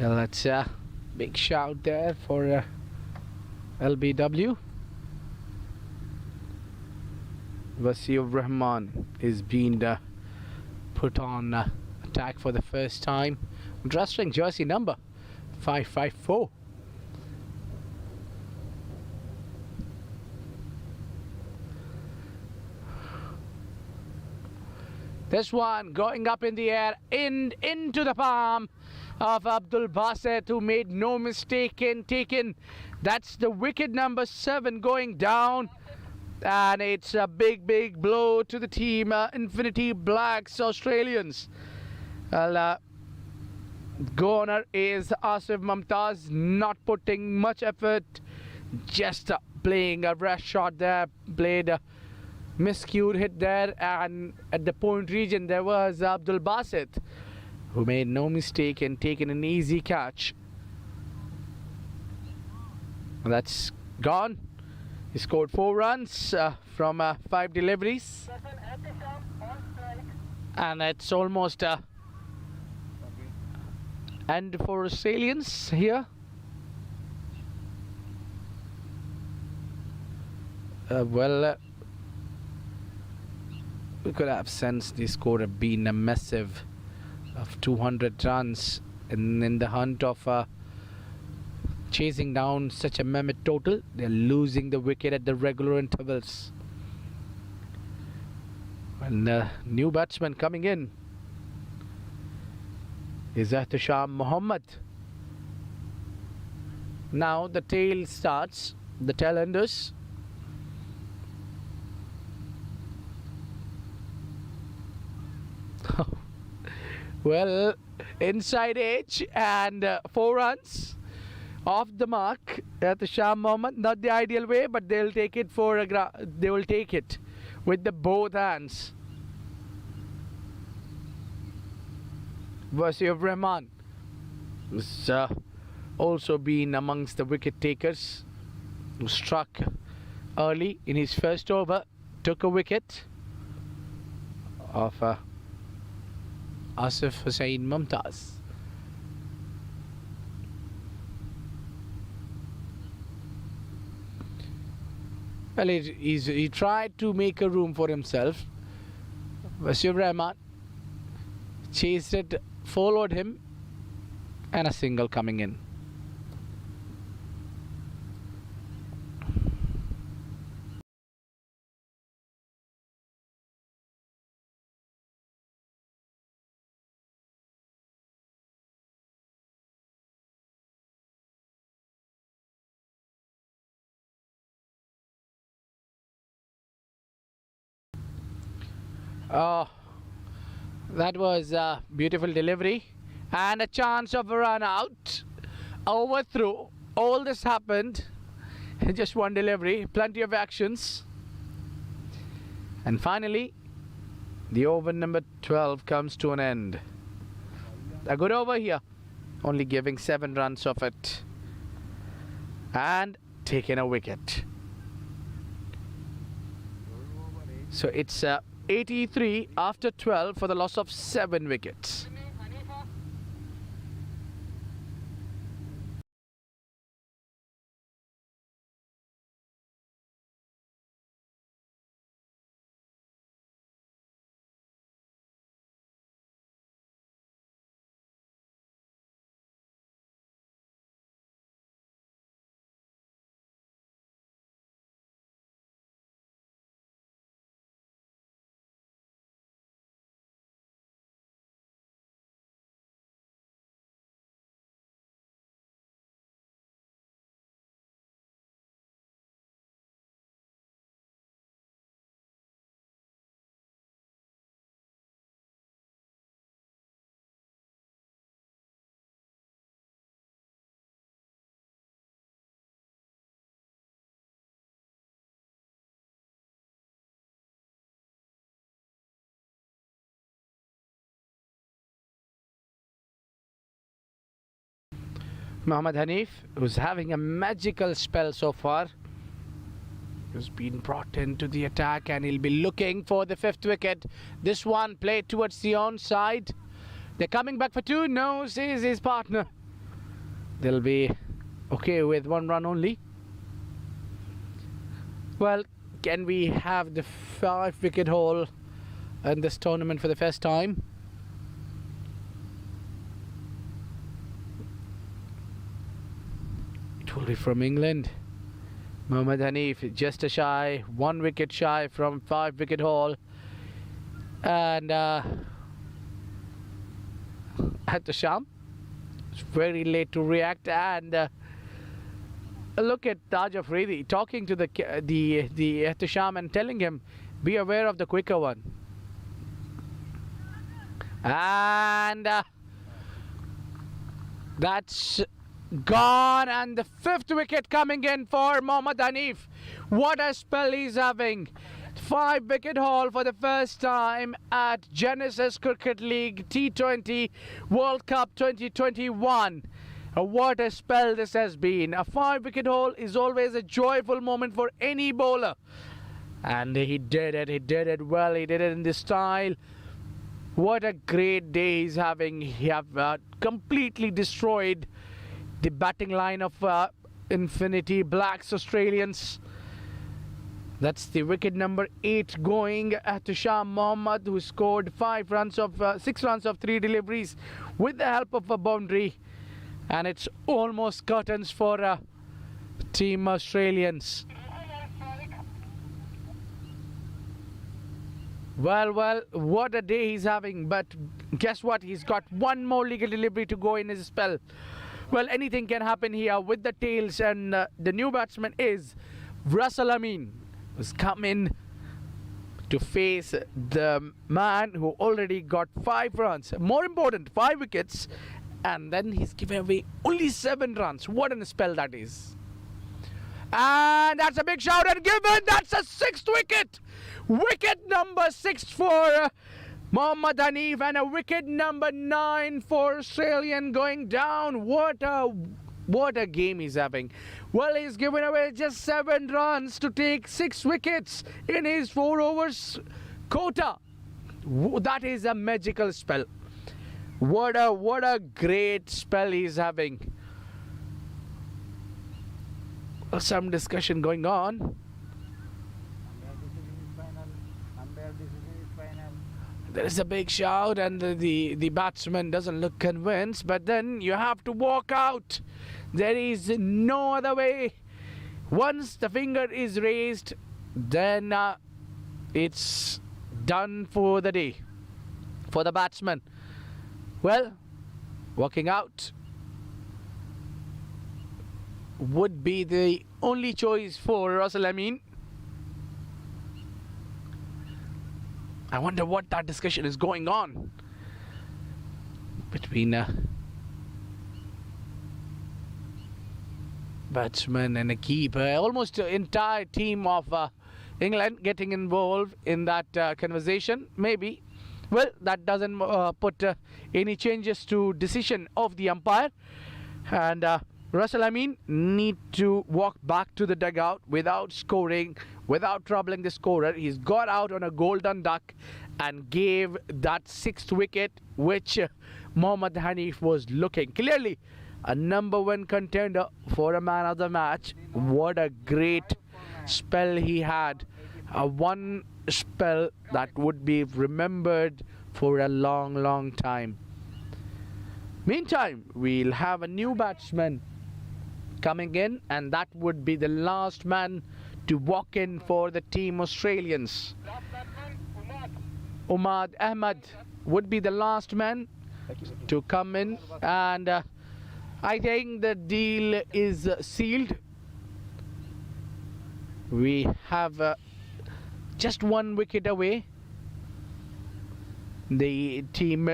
Well, that's a big shout there for LBW. Wasiur Rahman is being put on attack for the first time. Interesting jersey number 554. This one going up in the air, into the palm of Abdul Basit, who made no mistake in taking. That's the wicket number 7 going down. And it's a big blow to the team, Infinity Blacks, Australians. Well, goner is Asif Mumtaz, not putting much effort, just playing a rash shot there, played a miscued hit there, and at the point region there was Abdul Basit, who made no mistake in taking an easy catch. That's gone. He scored 4 runs from 5 deliveries, and it's almost end for Australians here. We could have sensed the score have been a massive of 200 runs in the hunt of chasing down such a mammoth total. They're losing the wicket at the regular intervals. And the new batsman coming in is Ehtisham Mohammad. Now the tail starts, the tail enders. Well, inside edge and 4 runs off the mark. Ehtisham Mohammad, not the ideal way, but they'll take it they will take it with the both hands. Wasif Rahman has also been amongst the wicket takers, who struck early in his first over, took a wicket of Asif Hussain Mumtaz. Well, he tried to make a room for himself. Wasif Rahman chased it, followed him, and a single coming in. Oh, that was a beautiful delivery and a chance of a run out. Overthrow. All this happened in just one delivery. Plenty of actions. And finally, the over number 12 comes to an end. A good over here. Only giving 7 runs of it. And taking a wicket. So it's 83 after 12 for the loss of 7 wickets. Mohammad Hanif, who's having a magical spell so far, has been brought into the attack and he'll be looking for the 5th wicket. This one played towards the onside. They're coming back for 2. No, says his partner. They'll be okay with 1 run only. Well, can we have the 5 wicket haul in this tournament for the first time? It will be from England. Mohammad Hanif just a shy, 1 wicket shy from 5-wicket haul. And Ehtisham, it's very late to react. And look at Taj Afridi talking to the Ehtisham and telling him, be aware of the quicker one. And that's gone, and the 5th wicket coming in for Mohammad Hanif. What a spell he's having. 5-wicket haul for the first time at Genesis Cricket League T20 World Cup 2021. What a spell this has been. A 5-wicket haul is always a joyful moment for any bowler. And he did it well, he did it in this style. What a great day he's having. He have completely destroyed the batting line of Infinity Blacks Australians. That's the wicket number 8 going. Ehtisham Mohammad, who scored 6 runs of 3 deliveries with the help of a boundary. And it's almost curtains for Team Australians. Well, what a day he's having. But guess what? He's got 1 more legal delivery to go in his spell. Well, anything can happen here with the tails. And the new batsman is Russell Amin, who's come in to face the man who already got 5 runs. More important, 5 wickets. And then he's given away only 7 runs. What a spell that is. And that's a big shout and given. That's a 6th wicket. Wicket number 6 for Mohammad Hanif, and a wicket number 9 for Australian going down. What a game he's having. Well, he's given away just 7 runs to take 6 wickets in his 4 overs quota. That is a magical spell. What a great spell he's having. Some discussion going on. There is a big shout, and the batsman doesn't look convinced, but then you have to walk out. There is no other way. Once the finger is raised, then it's done for the day for the batsman. Well, walking out would be the only choice for Russell Amin. I wonder what that discussion is going on between a batsman and a keeper. Almost the entire team of England getting involved in that conversation. Maybe. Well, that doesn't put any changes to decision of the umpire. And Russell Amin need to walk back to the dugout without scoring, without troubling the scorer. He's got out on a golden duck and gave that 6th wicket, which Mohammad Hanif was looking. Clearly a number 1 contender for a man of the match. What a great spell he had. One spell that would be remembered for a long time. Meantime, we'll have a new batsman coming in, and that would be the last man to walk in for the Team Australians. Umad Ahmed would be the last man to come in, and I think the deal is sealed. We have just 1 wicket away. The team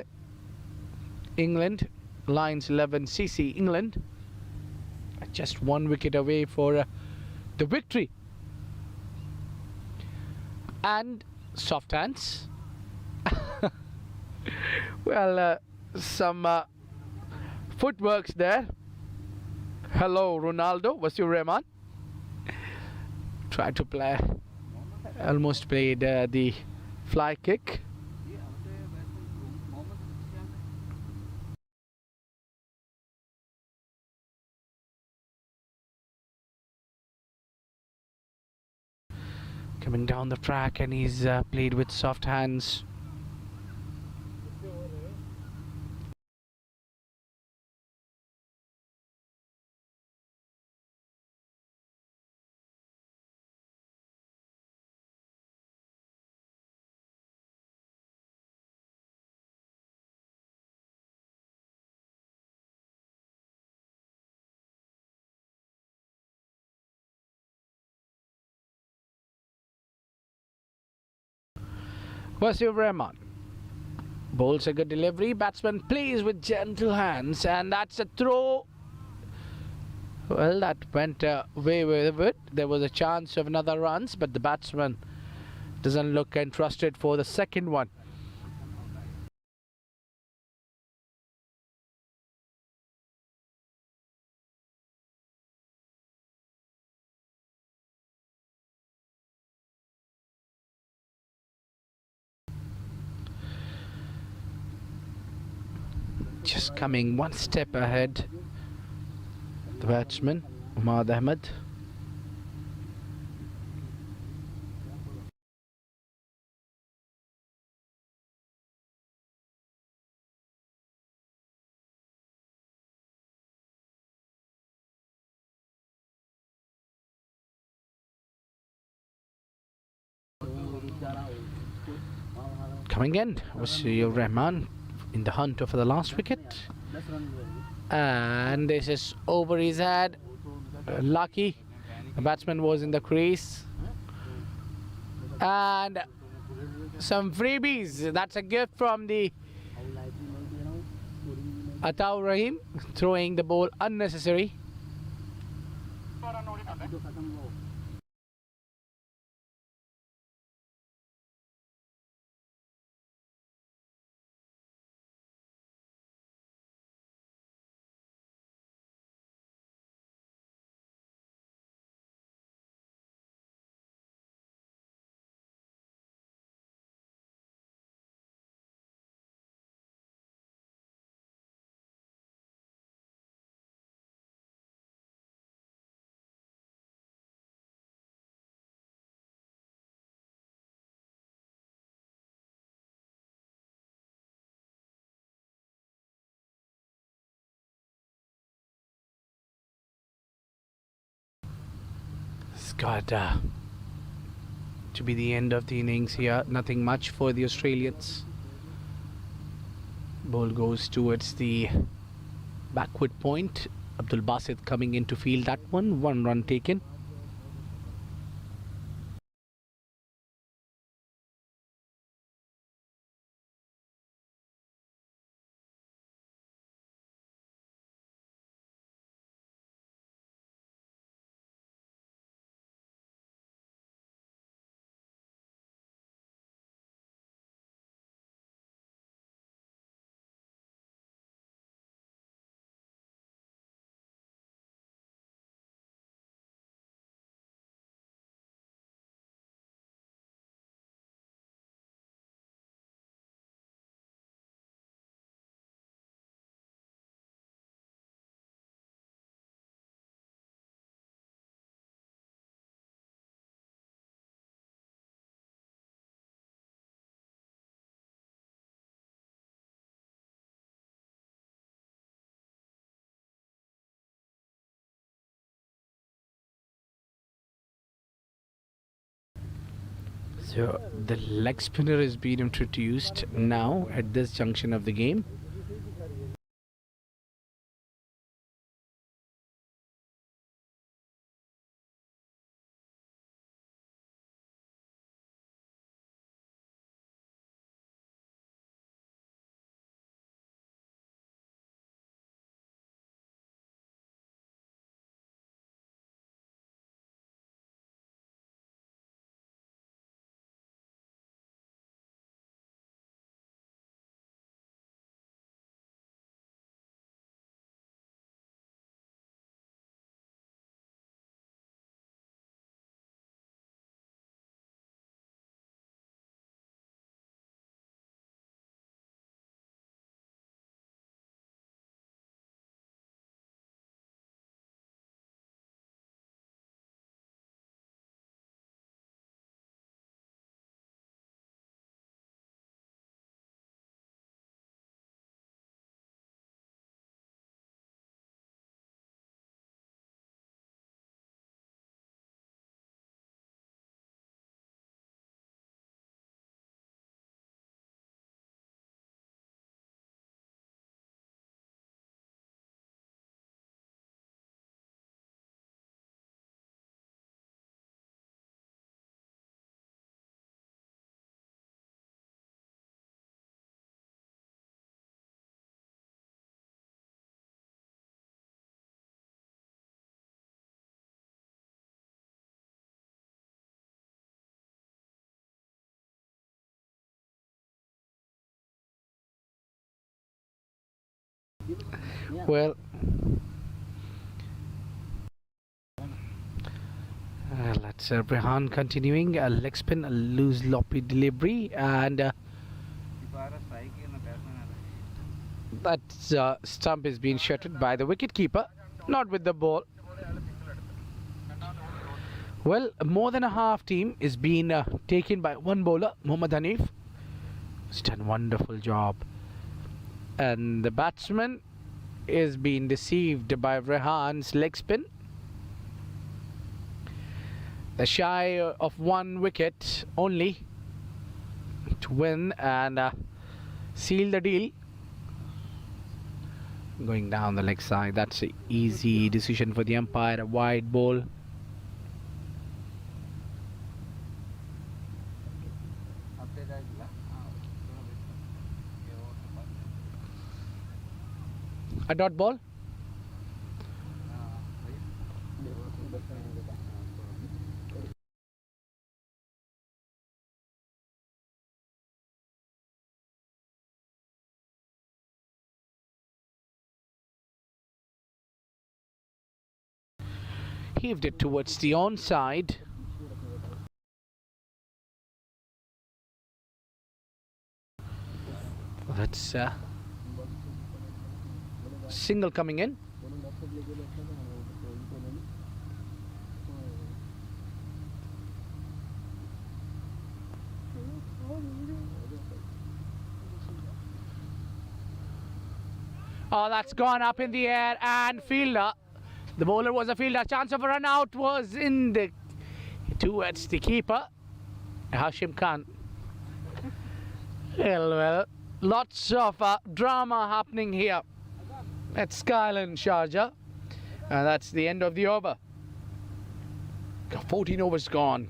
England, Lions 11 CC England, just 1 wicket away for the victory. And soft hands. Well, some footworks there. Hello, Ronaldo. Wasim Rahman. Tried to play. Almost played the fly kick. Coming down the track, and he's played with soft hands. Wasif Rahman bowls a good delivery. Batsman plays with gentle hands, and that's a throw. Well, that went way with it. There was a chance of another runs, but the batsman doesn't look entrusted for the second one. Just coming one step ahead, the batsman, Umad Ahmed. Coming in was Rahman in the hunt for the last wicket. And this is over his head. Lucky. The batsman was in the crease. And some freebies. That's a gift from the Ataur Rahim, throwing the ball unnecessary. It's got to be the end of the innings here. Nothing much for the Australians. Ball goes towards the backward point. Abdul Basit coming in to field that one. 1 run taken. So the leg spinner is being introduced now at this junction of the game. Well, let's Rehan continuing. A leg spin, a loose loppy delivery, and that stump is being shuttered by the wicket keeper, not with the ball. Well, more than a half team is being taken by one bowler, Mohammad Hanif. He's done a wonderful job. And the batsman is being deceived by Rehan's leg spin. They're shy of one wicket only to win and seal the deal. Going down the leg side, that's an easy decision for the umpire, a wide ball. A dot ball. Heaved it towards the onside. That's single coming in. Oh, that's gone up in the air and fielder. The bowler was a fielder. Chance of a run out was in the towards the keeper, Hashim Khan. Well, lots of drama happening here at Skyline Sharjah, and that's the end of the over. 14 overs gone.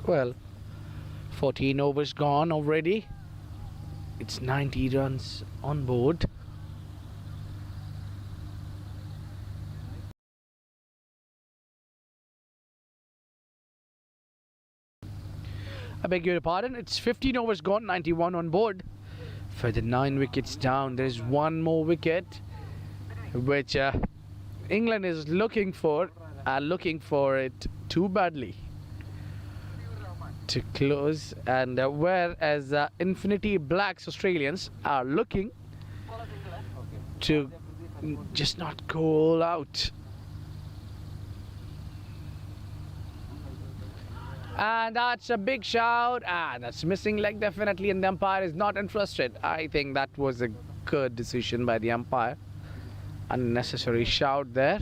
Well, 14 overs gone already. It's 90 runs on board. I beg your pardon, it's 15 overs gone, 91 on board. For the 9 wickets down, there's one more wicket which England is looking for it too badly to close, and whereas Infinity Blacks Australians are looking to just not go all out. And that's a big shout, and that's missing leg definitely, and the umpire is not interested. I think that was a good decision by the umpire. Unnecessary shout there.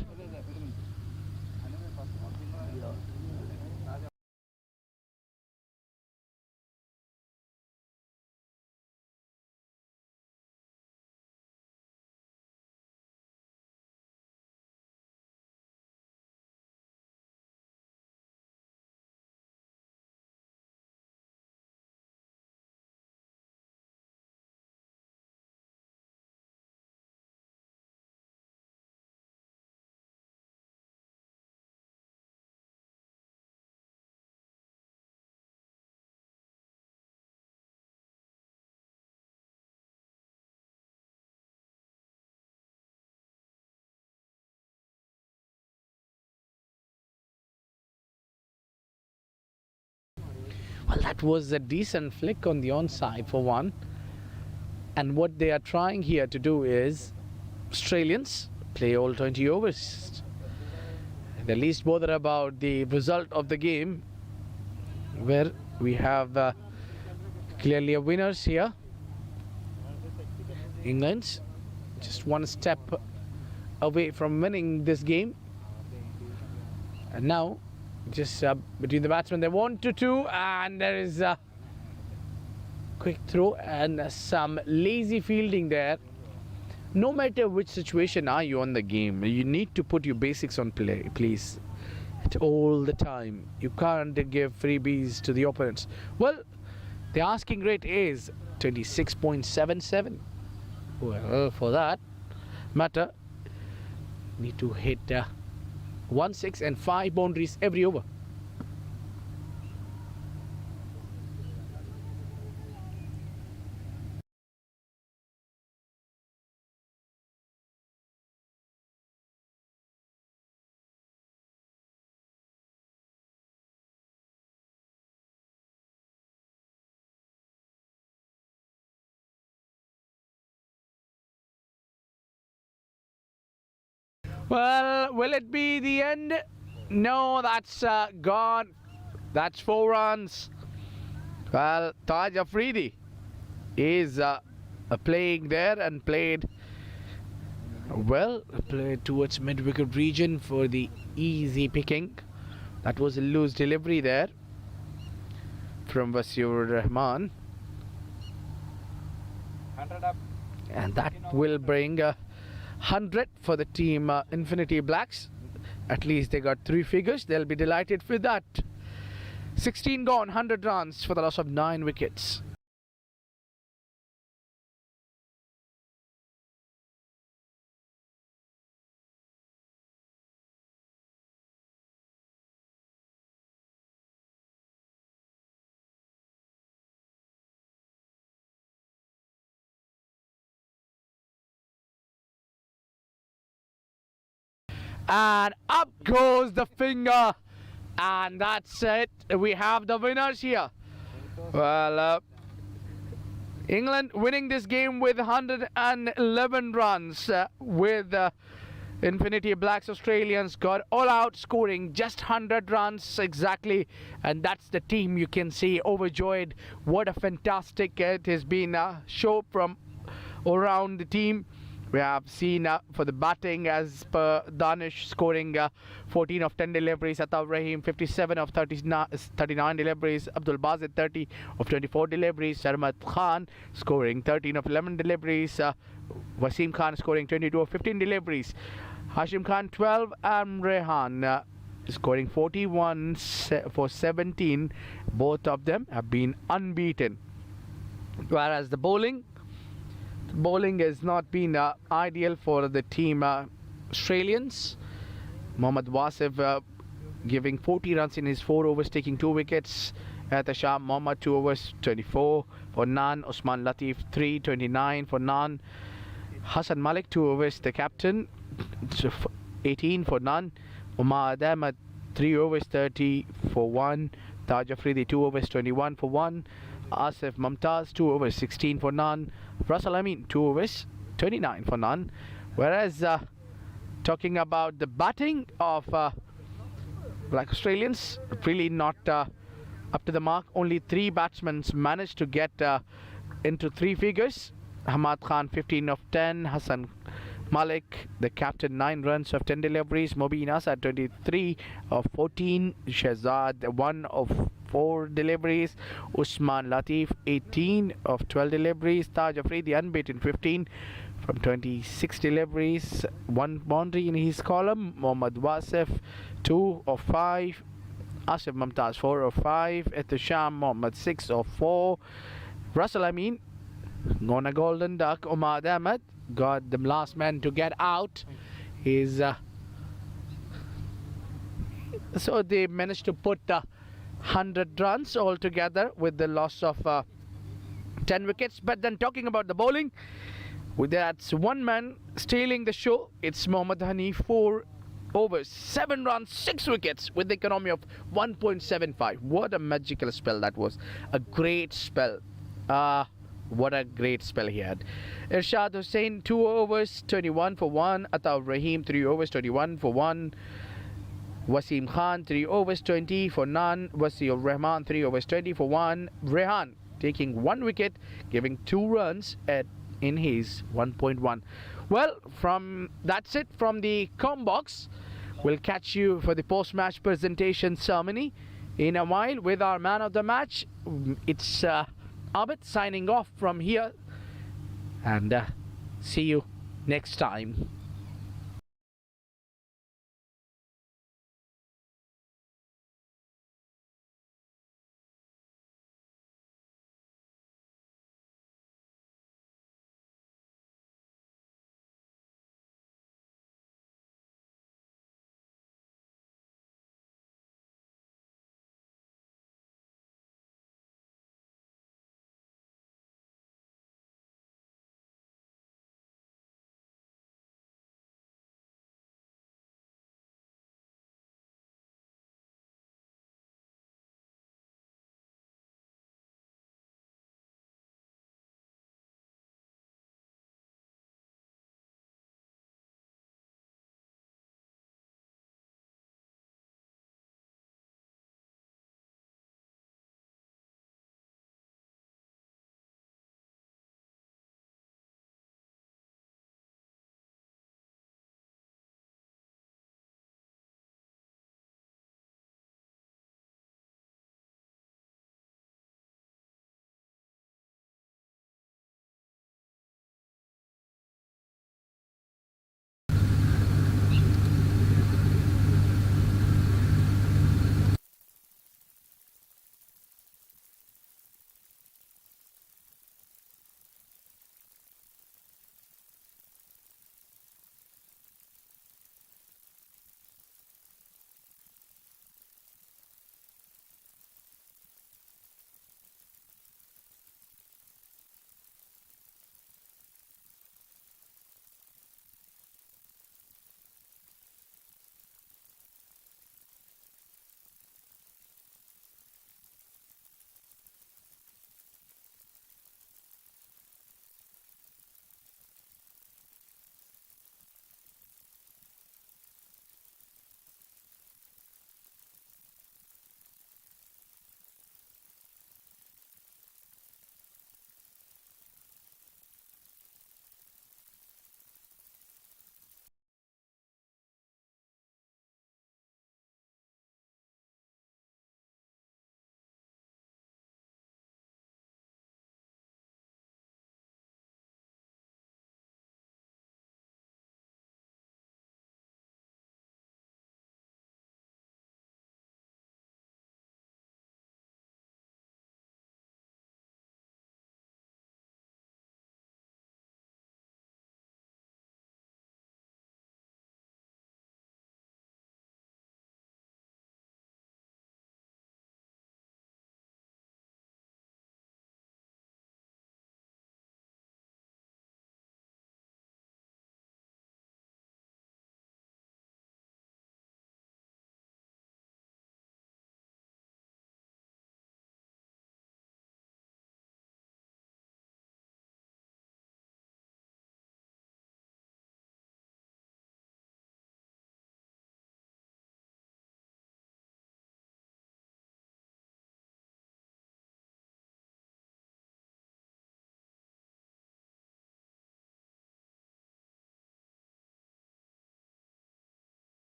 Well, that was a decent flick on the onside for one. And what they are trying here to do is Australians play all 20 overs. The least bother about the result of the game, where we have clearly a winners here. England just one step away from winning this game. And now just between the batsmen, they want to two, and there is a quick throw and some lazy fielding there. No matter which situation are you on the game, you need to put your basics on play, please, at all the time. You can't give freebies to the opponents. Well, the asking rate is 26.77. Well, for that matter, need to hit 1, 6 and 5 boundaries every over. Well, will it be the end? No, that's gone. That's 4 runs. Well, Taj Afridi is playing there and played well. Played towards mid-wicket region for the easy picking. That was a loose delivery there from Wasiur Rahman. 100 up. And that will bring 100 for the team Infinity Blacks. At least they got 3 figures. They'll be delighted with that. 16 gone, 100 runs for the loss of 9 wickets. And up goes the finger, and that's it. We have the winners here. Well, England winning this game with 111 runs, with Infinity Blacks Australians got all out, scoring just 100 runs exactly, and that's the team you can see overjoyed. What a fantastic it has been a show from around the team. We have seen for the batting, as per Danish, scoring 14 of 10 deliveries. Ataur Rahim 57 of 39 deliveries. Abdul Basit 30 of 24 deliveries. Sharmat Khan scoring 13 of 11 deliveries. Wasim Khan scoring 22 of 15 deliveries. Hashim Khan 12, and Rehan scoring 41 for 17. Both of them have been unbeaten. Whereas the bowling has not been ideal for the team Australians. Mohammad Wasif giving 40 runs in his 4 overs, taking 2 wickets. Ehtesham Mohammad 2 overs, 24 for none. Usman Latif 3, 29 for none. Hassan Malik 2 overs, the captain, 18 for none. Umar Ahmed 3 overs, 30 for 1. Taj Afridi 2 overs, 21 for 1. Asif Mumtaz 2 overs, 16 for none. Russell Amin 2 overs, 29 for none. Whereas talking about the batting of Black Australians, really not up to the mark. Only 3 batsmen managed to get into 3 figures. Hamad Khan 15 of 10. Hassan Malik, the captain, 9 runs of 10 deliveries. Mobeen Asad 23 of 14. Shehzad 1 of 4 deliveries. Usman Latif 18 of 12 deliveries. Taj Afridi unbeaten 15 from 26 deliveries. 1 boundary in his column. Mohammad Wasif 2 of 5. Asif Mumtaz 4 of 5. Ehtesham Mohammad 6 of 4. Russell Amin on a golden duck. Umar Ahmed got the last man to get out. So they managed to put 100 runs altogether with the loss of 10 wickets. But then talking about the bowling, that's one man stealing the show. It's Mohammad Hanif, 4 overs, 7 runs, 6 wickets with the economy of 1.75. What a magical spell that was. A great spell. What a great spell he had. Irshad Hussain, 2 overs, 21 for 1. Ataur Rahim, 3 overs, 21 for 1. Wasim Khan, 3 overs, 20 for none. Wasiur Rahman, 3 overs, 20 for 1. Rehan taking 1 wicket, giving 2 runs in his 1.1. Well, that's it from the Combox. We'll catch you for the post-match presentation ceremony in a while with our man of the match. It's Abid signing off from here, and see you next time.